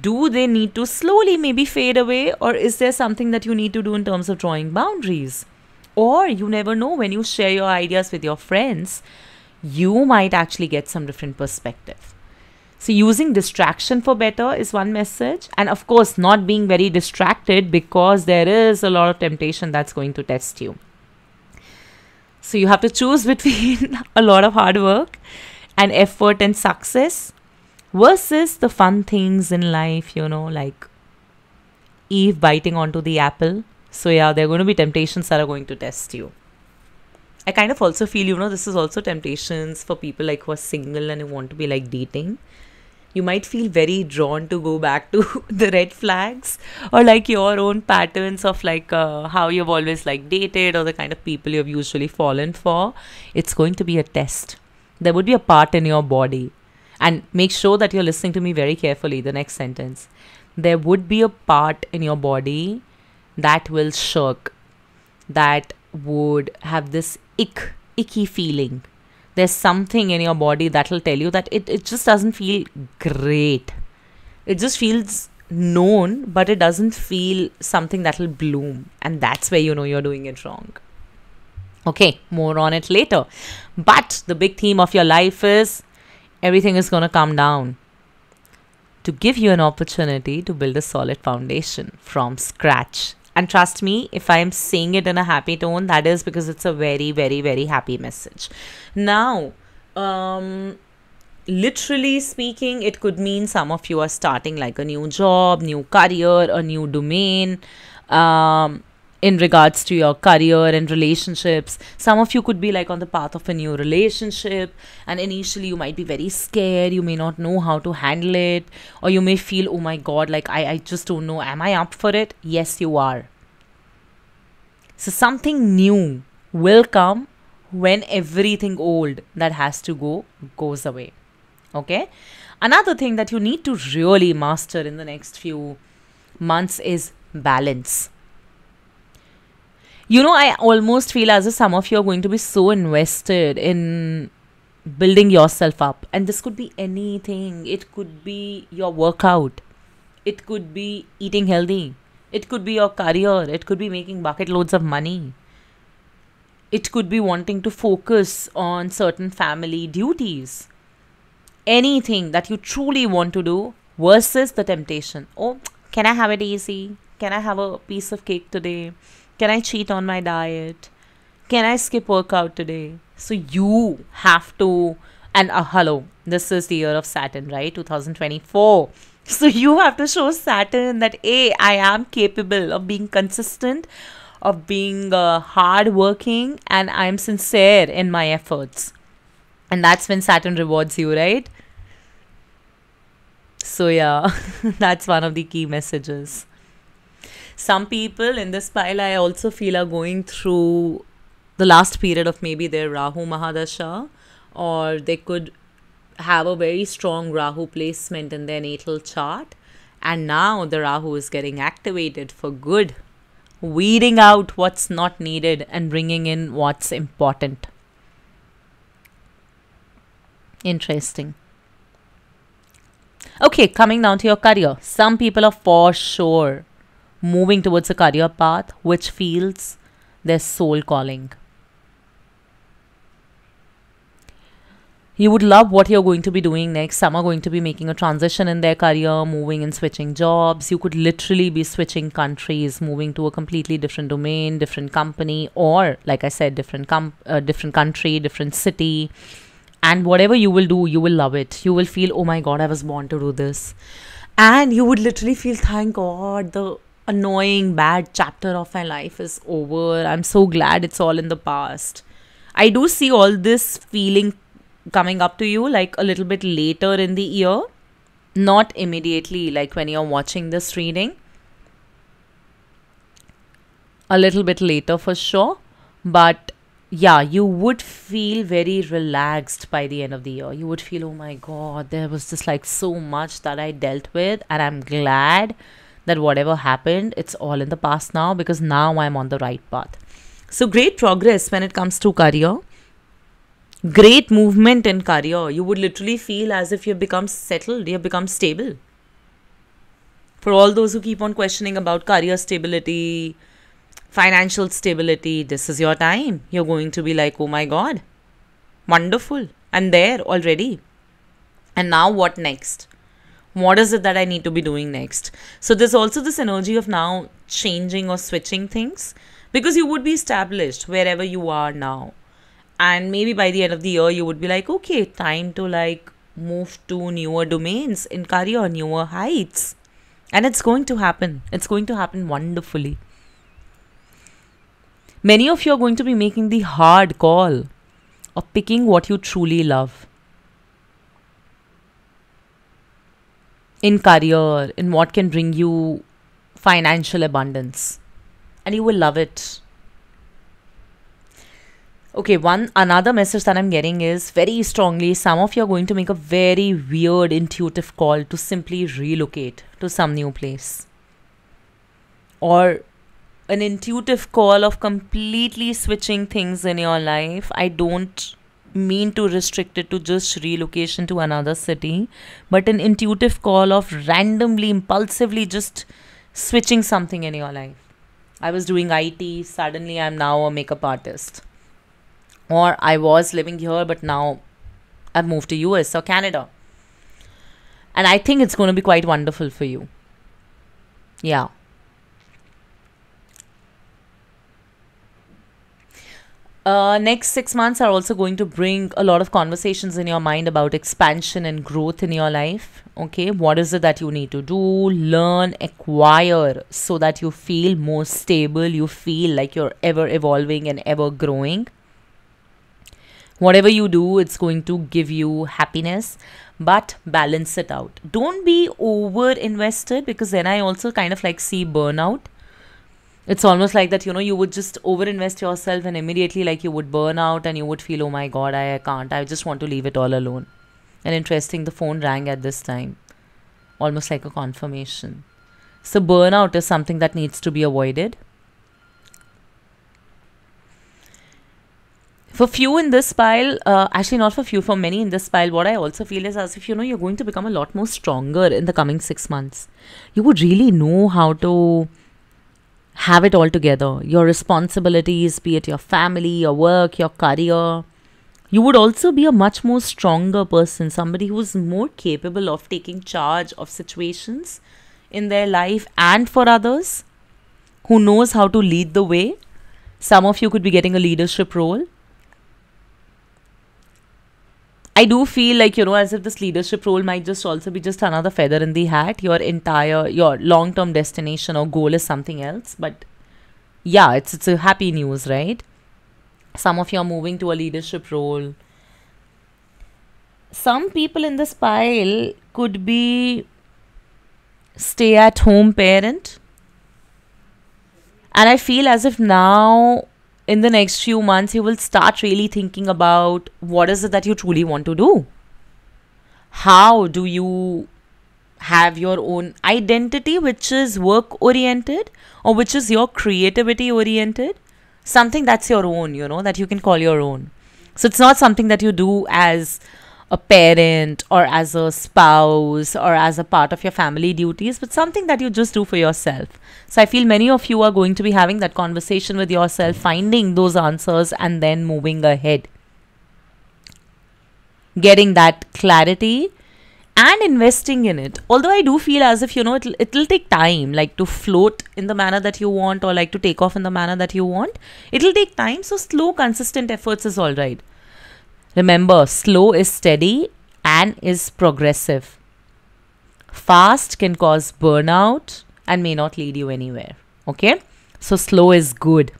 do they need to slowly maybe fade away? Or is there something that you need to do in terms of drawing boundaries? Or you never know, when you share your ideas with your friends, you might actually get some different perspective. So using distraction for better is one message. And of course, not being very distracted, because there is a lot of temptation that's going to test you. So you have to choose between a lot of hard work and effort and success versus the fun things in life, like Eve biting onto the apple. So yeah, there are going to be temptations that are going to test you. I kind of also feel, this is also temptations for people like who are single and who want to be like dating. You might feel very drawn to go back to the red flags, or like your own patterns of like how you've always like dated, or the kind of people you've usually fallen for. It's going to be a test. There would be a part in your body, and make sure that you're listening to me very carefully, the next sentence. There would be a part in your body that will shirk, that would have this icky feeling. There's something in your body that will tell you that it just doesn't feel great. It just feels known, but it doesn't feel something that will bloom. And that's where you're doing it wrong. Okay, more on it later. But the big theme of your life is everything is going to come down to give you an opportunity to build a solid foundation from scratch. And trust me, if I'm saying it in a happy tone, that is because it's a very, very, very happy message. Now, literally speaking, it could mean some of you are starting like a new job, new career, a new domain, in regards to your career and relationships. Some of you could be like on the path of a new relationship, and initially you might be very scared. You may not know how to handle it, or you may feel, oh my God, like I just don't know. Am I up for it? Yes, you are. So something new will come when everything old that has to go goes away. Okay. Another thing that you need to really master in the next few months is balance. I almost feel as if some of you are going to be so invested in building yourself up. And this could be anything. It could be your workout. It could be eating healthy. It could be your career. It could be making bucket loads of money. It could be wanting to focus on certain family duties. Anything that you truly want to do versus the temptation. Oh, can I have it easy? Can I have a piece of cake today? Can I cheat on my diet? Can I skip workout today? So you have to, and hello, this is the year of Saturn, right? 2024. So you have to show Saturn that, I am capable of being consistent, of being hardworking, and I'm sincere in my efforts. And that's when Saturn rewards you, right? So yeah, that's one of the key messages. Some people in this pile I also feel are going through the last period of maybe their Rahu Mahadasha, or they could have a very strong Rahu placement in their natal chart. And now the Rahu is getting activated for good, weeding out what's not needed and bringing in what's important. Interesting. Okay, coming down to your career. Some people are for sure moving towards a career path which feels their soul calling. You would love what you're going to be doing next. Some are going to be making a transition in their career, moving and switching jobs. You could literally be switching countries, moving to a completely different domain, different company, or like I said, different country, different city. And whatever you will do, you will love it. You will feel, oh my God, I was born to do this. And you would literally feel, thank God, the annoying, bad chapter of my life is over. I'm so glad it's all in the past. I do see all this feeling coming up to you like a little bit later in the year, not immediately, like when you're watching this reading. A little bit later for sure. But yeah, you would feel very relaxed by the end of the year. You would feel, oh my God, there was just like so much that I dealt with, and I'm glad that whatever happened, it's all in the past now, because now I'm on the right path. So great progress when it comes to career. Great movement in career. You would literally feel as if you've become settled, you've become stable. For all those who keep on questioning about career stability, financial stability, this is your time. You're going to be like, oh my God, wonderful. And there already. And now what next? What is it that I need to be doing next? So there's also this energy of now changing or switching things, because you would be established wherever you are now. And maybe by the end of the year, you would be like, okay, time to like move to newer domains in career, newer heights. And it's going to happen. It's going to happen wonderfully. Many of you are going to be making the hard call of picking what you truly love. In career, in what can bring you financial abundance. And you will love it. Okay, another message that I'm getting is very strongly, some of you are going to make a very weird intuitive call to simply relocate to some new place. Or an intuitive call of completely switching things in your life. I don't mean to restrict it to just relocation to another city, but an intuitive call of randomly, impulsively just switching something in your life. I was doing IT, suddenly I'm now a makeup artist. Or I was living here, but now I've moved to US or Canada. And I think it's going to be quite wonderful for you. Yeah. Next 6 months are also going to bring a lot of conversations in your mind about expansion and growth in your life. Okay, what is it that you need to do, learn, acquire, so that you feel more stable, you feel like you're ever evolving and ever growing. Whatever you do, it's going to give you happiness, but balance it out. Don't be over invested, because then I also kind of like see burnout. It's almost like that, you would just over invest yourself and immediately like you would burn out and you would feel, oh my God, I can't. I just want to leave it all alone. And interesting, the phone rang at this time. Almost like a confirmation. So burnout is something that needs to be avoided. For few in this pile, actually not for few, for many in this pile, what I also feel is as if, you're going to become a lot more stronger in the coming 6 months. You would really know how to have it all together. Your responsibilities, be it your family, your work, your career. You would also be a much more stronger person, somebody who's more capable of taking charge of situations in their life and for others, who knows how to lead the way. Some of you could be getting a leadership role. I do feel like, as if this leadership role might just also be just another feather in the hat. Your long-term destination or goal is something else. But yeah, it's a happy news, right? Some of you are moving to a leadership role. Some people in this pile could be stay-at-home parent. And I feel as if now, in the next few months, you will start really thinking about what is it that you truly want to do. How do you have your own identity, which is work oriented or which is your creativity oriented? Something that's your own, that you can call your own. So it's not something that you do as a parent or as a spouse or as a part of your family duties, but something that you just do for yourself. So I feel many of you are going to be having that conversation with yourself, finding those answers and then moving ahead, getting that clarity and investing in it. Although I do feel as if, it'll take time, like to float in the manner that you want or like to take off in the manner that you want. It'll take time. So slow, consistent efforts is all right. Remember, slow is steady and is progressive. Fast can cause burnout and may not lead you anywhere. Okay? So slow is good.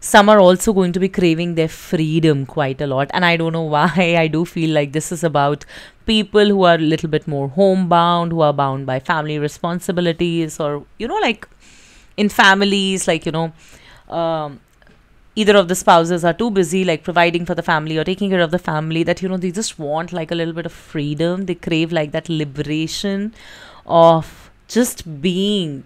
Some are also going to be craving their freedom quite a lot. And I don't know why. I do feel like this is about people who are a little bit more homebound, who are bound by family responsibilities, or, like in families, like, either of the spouses are too busy, like providing for the family or taking care of the family, that, they just want like a little bit of freedom. They crave like that liberation of just being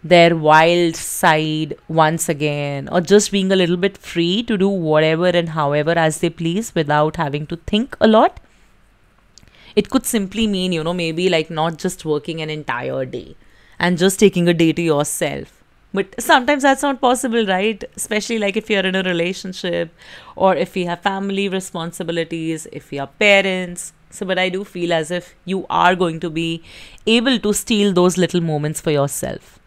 their wild side once again, or just being a little bit free to do whatever and however as they please without having to think a lot. It could simply mean, maybe like not just working an entire day and just taking a day to yourself. But sometimes that's not possible, right? Especially like if you're in a relationship or if we have family responsibilities, if we are parents. So, but I do feel as if you are going to be able to steal those little moments for yourself.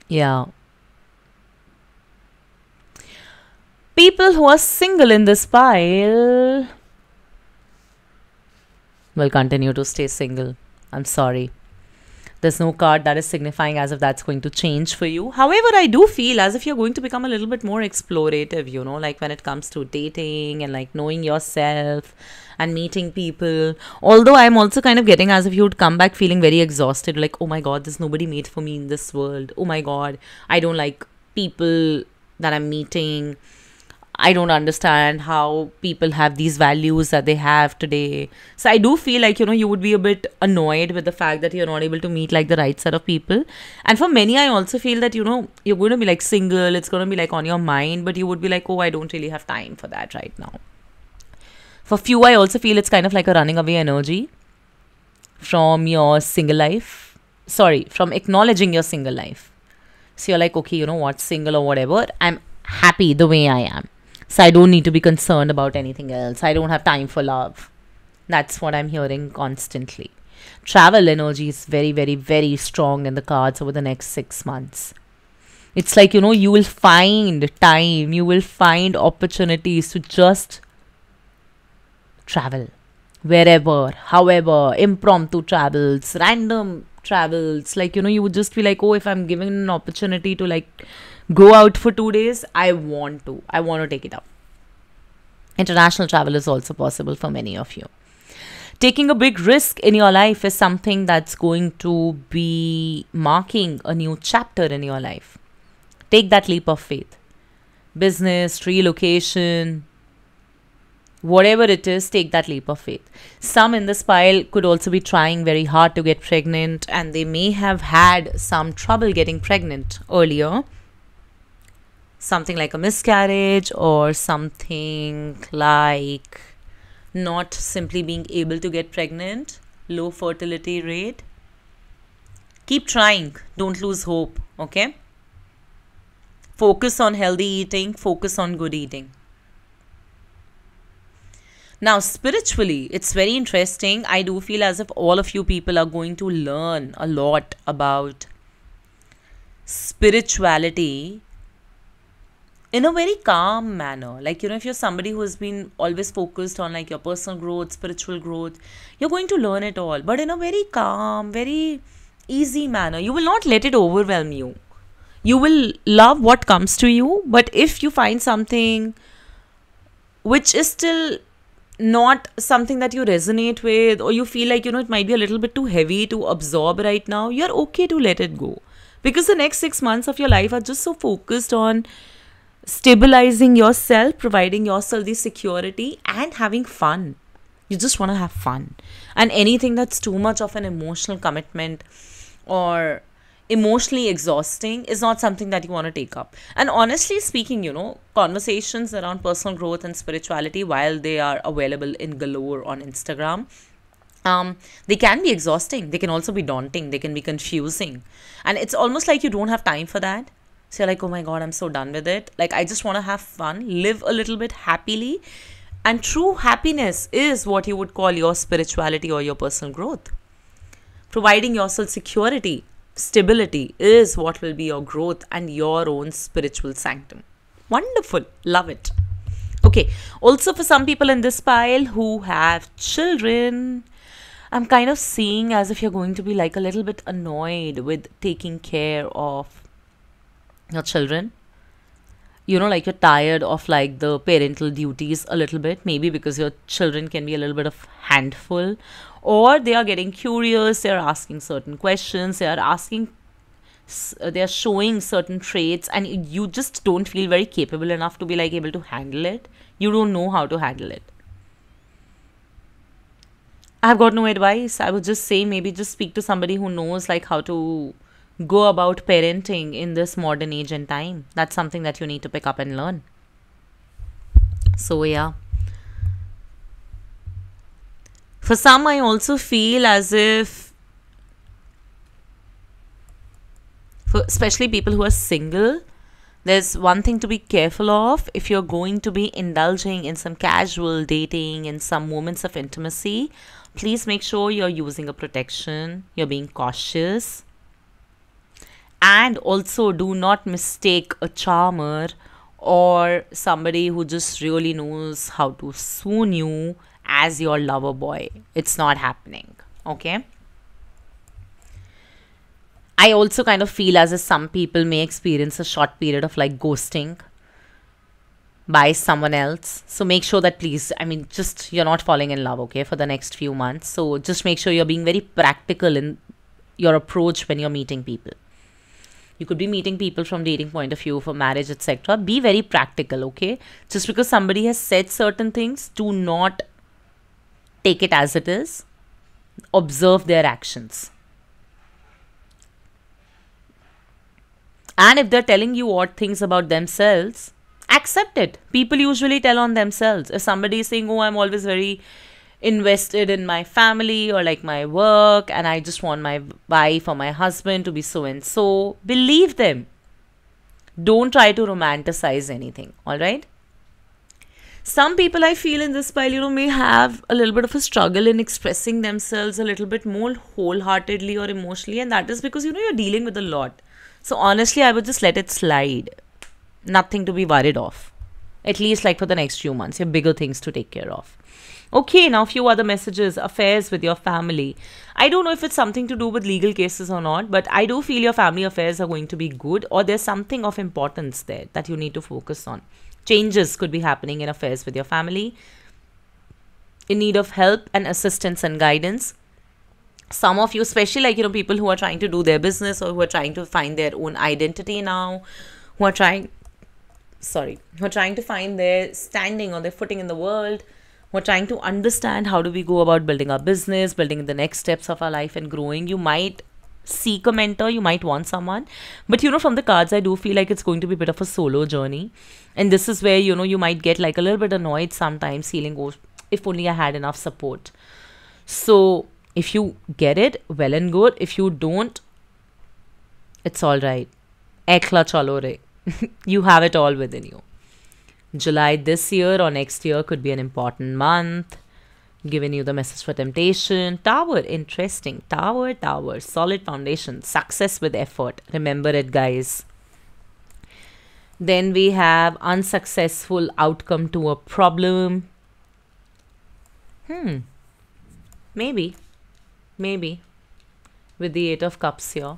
Yeah. People who are single in this pile will continue to stay single. I'm sorry. There's no card that is signifying as if that's going to change for you. However, I do feel as if you're going to become a little bit more explorative, like when it comes to dating and like knowing yourself and meeting people. Although I'm also kind of getting as if you would come back feeling very exhausted, like, oh my God, there's nobody made for me in this world. Oh my God, I don't like people that I'm meeting. I don't understand how people have these values that they have today. So I do feel like, you would be a bit annoyed with the fact that you're not able to meet like the right set of people. And for many, I also feel that, you're going to be like single. It's going to be like on your mind, but you would be like, oh, I don't really have time for that right now. For few, I also feel it's kind of like a running away energy from your single life. Sorry, from acknowledging your single life. So you're like, okay, you know what, single or whatever, I'm happy the way I am. So I don't need to be concerned about anything else. I don't have time for love. That's what I'm hearing constantly. Travel energy is very, very, very strong in the cards over the next 6 months. It's like, you will find time. You will find opportunities to just travel. Wherever, however, impromptu travels, random travels. Like, you would just be like, oh, if I'm given an opportunity to like go out for 2 days, I want to take it up. International travel is also possible for many of you. Taking a big risk in your life is something that's going to be marking a new chapter in your life. Take that leap of faith. Business, relocation, whatever it is, take that leap of faith. Some in this pile could also be trying very hard to get pregnant, and they may have had some trouble getting pregnant earlier. Something like a miscarriage or something like not simply being able to get pregnant, low fertility rate. Keep trying. Don't lose hope, okay? Focus on healthy eating. Focus on good eating. Now, spiritually, it's very interesting. I do feel as if all of you people are going to learn a lot about spirituality in a very calm manner. Like, if you're somebody who has been always focused on like your personal growth, spiritual growth, you're going to learn it all, but in a very calm, very easy manner. You will not let it overwhelm you. You will love what comes to you, but if you find something which is still not something that you resonate with, or you feel like, it might be a little bit too heavy to absorb right now, you're okay to let it go. Because the next 6 months of your life are just so focused on stabilizing yourself, providing yourself the security, and having fun. You just want to have fun. And anything that's too much of an emotional commitment or emotionally exhausting is not something that you want to take up. And honestly speaking, conversations around personal growth and spirituality, while they are available in galore on Instagram, they can be exhausting. They can also be daunting. They can be confusing. And it's almost like you don't have time for that. So you're like, oh my God, I'm so done with it. Like, I just want to have fun, live a little bit happily. And true happiness is what you would call your spirituality or your personal growth. Providing yourself security, stability is what will be your growth and your own spiritual sanctum. Wonderful. Love it. Okay. Also, for some people in this pile who have children, I'm kind of seeing as if you're going to be like a little bit annoyed with taking care of your children. Like you're tired of like the parental duties a little bit, maybe because your children can be a little bit of handful, or they are getting curious, they're asking certain questions, they're showing certain traits, and you just don't feel very capable enough to be like able to handle it. You don't know how to handle it. I've got no advice. I would just say maybe just speak to somebody who knows like how to go about parenting in this modern age and time. That's something that you need to pick up and learn. So yeah. For some, I also feel as if, for especially people who are single, there's one thing to be careful of. If you're going to be indulging in some casual dating, in some moments of intimacy, please make sure you're using a protection, you're being cautious. And also do not mistake a charmer or somebody who just really knows how to swoon you as your lover boy. It's not happening. Okay. I also kind of feel as if some people may experience a short period of like ghosting by someone else. So make sure that please, just you're not falling in love, okay, for the next few months. So just make sure you're being very practical in your approach when you're meeting people. You could be meeting people from dating point of view, for marriage, etc. Be very practical, okay? Just because somebody has said certain things, do not take it as it is. Observe their actions. And if they're telling you odd things about themselves, accept it. People usually tell on themselves. If somebody is saying, oh, I'm always very invested in my family or like my work, and I just want my wife or my husband to be so and so, believe them. Don't try to romanticize anything. All right. Some people I feel in this pile, may have a little bit of a struggle in expressing themselves a little bit more wholeheartedly or emotionally, and that is because you're dealing with a lot. So honestly, I would just let it slide. Nothing to be worried of. At least like for the next few months. You have bigger things to take care of. Okay, now a few other messages. Affairs with your family. I don't know if it's something to do with legal cases or not, but I do feel your family affairs are going to be good, or there's something of importance there that you need to focus on. Changes could be happening in affairs with your family. In need of help and assistance and guidance. Some of you, especially like, people who are trying to do their business or who are trying to find their own identity now, who are trying to find their standing or their footing in the world, who are trying to understand how do we go about building our business, building the next steps of our life and growing. You might seek a mentor, you might want someone, but from the cards, I do feel like it's going to be a bit of a solo journey. And this is where, you might get like a little bit annoyed sometimes, feeling, oh, if only I had enough support. So if you get it, well and good. If you don't, it's all right. Ekla chalo re. You have it all within you. July this year or next year could be an important month. Giving you the message for temptation. Tower, interesting. Tower, solid foundation. Success with effort. Remember it, guys. Then we have unsuccessful outcome to a problem. Maybe. With the 8 of Cups here.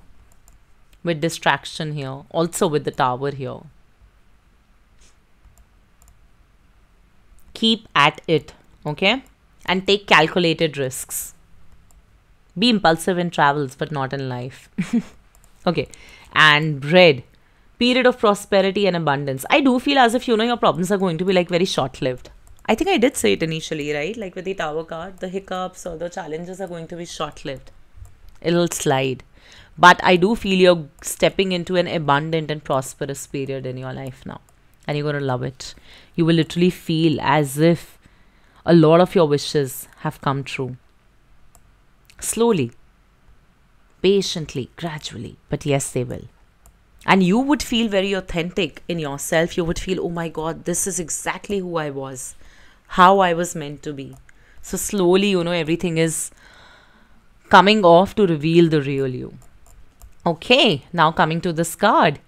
With distraction here. Also with the Tower here. Keep at it. Okay? And take calculated risks. Be impulsive in travels, but not in life. Okay. And red, period of prosperity and abundance. I do feel as if, your problems are going to be like very short lived. I think I did say it initially, right? Like with the tower card, the hiccups or the challenges are going to be short lived. It'll slide. But I do feel you're stepping into an abundant and prosperous period in your life now. And you're going to love it. You will literally feel as if a lot of your wishes have come true. Slowly, patiently, gradually. But yes, they will. And you would feel very authentic in yourself. You would feel, oh my God, this is exactly who I was, how I was meant to be. So slowly, everything is coming off to reveal the real you. Okay, now coming to this card.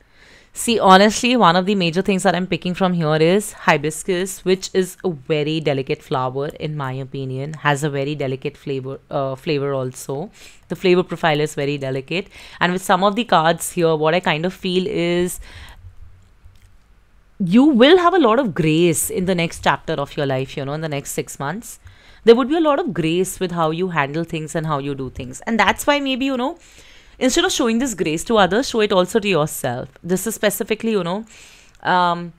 See, honestly, one of the major things that I'm picking from here is hibiscus, which is a very delicate flower, in my opinion. Has a very delicate flavor also. The flavor profile is very delicate. And with some of the cards here, what I kind of feel is you will have a lot of grace in the next chapter of your life, in the next 6 months. There would be a lot of grace with how you handle things and how you do things. And that's why maybe, instead of showing this grace to others, show it also to yourself. This is specifically, when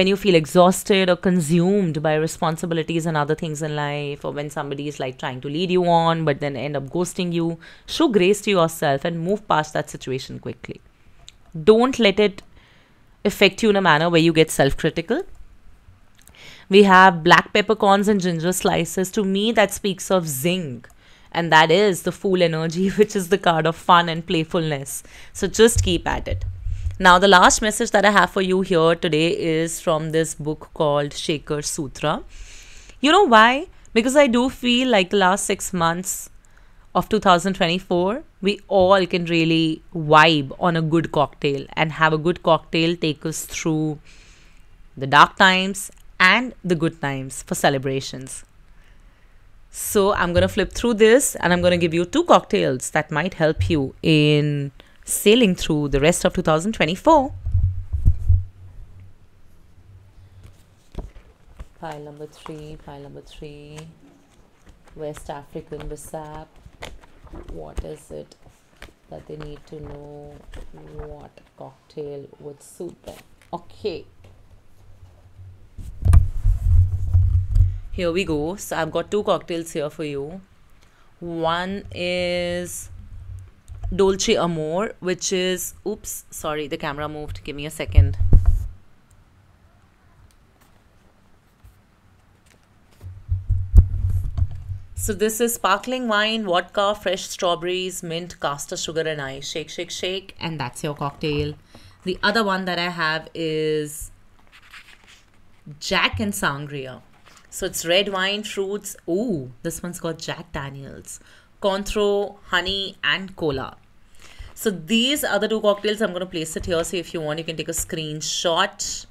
you feel exhausted or consumed by responsibilities and other things in life, or when somebody is like trying to lead you on but then end up ghosting you, show grace to yourself and move past that situation quickly. Don't let it affect you in a manner where you get self-critical. We have black peppercorns and ginger slices. To me, that speaks of zinc. And that is the Fool energy, which is the card of fun and playfulness. So just keep at it. Now, the last message that I have for you here today is from this book called Shaker Sutra. You know why? Because I do feel like the last 6 months of 2024, we all can really vibe on a good cocktail and have a good cocktail take us through the dark times and the good times for celebrations. So I'm going to flip through this and I'm going to give you 2 cocktails that might help you in sailing through the rest of 2024. Pile number 3, West African Bissap. What is it that they need to know? What cocktail would suit them? Okay. Here we go. So I've got 2 cocktails here for you. One is Dolce Amore, which is, oops, sorry, the camera moved. Give me a second. So this is sparkling wine, vodka, fresh strawberries, mint, caster sugar and ice. Shake, shake, shake. And that's your cocktail. The other one that I have is Jack and Sangria. So it's red wine, fruits. Ooh, this one's got Jack Daniels, Cointreau, honey, and cola. So these are the 2 cocktails. I'm going to place it here. So if you want, you can take a screenshot.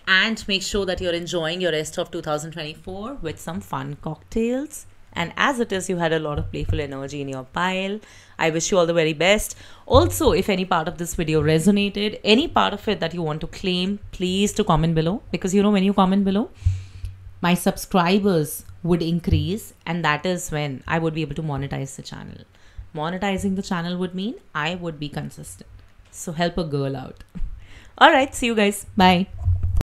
And make sure that you're enjoying your rest of 2024 with some fun cocktails. And as it is, you had a lot of playful energy in your pile. I wish you all the very best. Also, if any part of this video resonated, any part of it that you want to claim, please to comment below. Because when you comment below, my subscribers would increase. And that is when I would be able to monetize the channel. Monetizing the channel would mean I would be consistent. So help a girl out. All right, see you guys. Bye.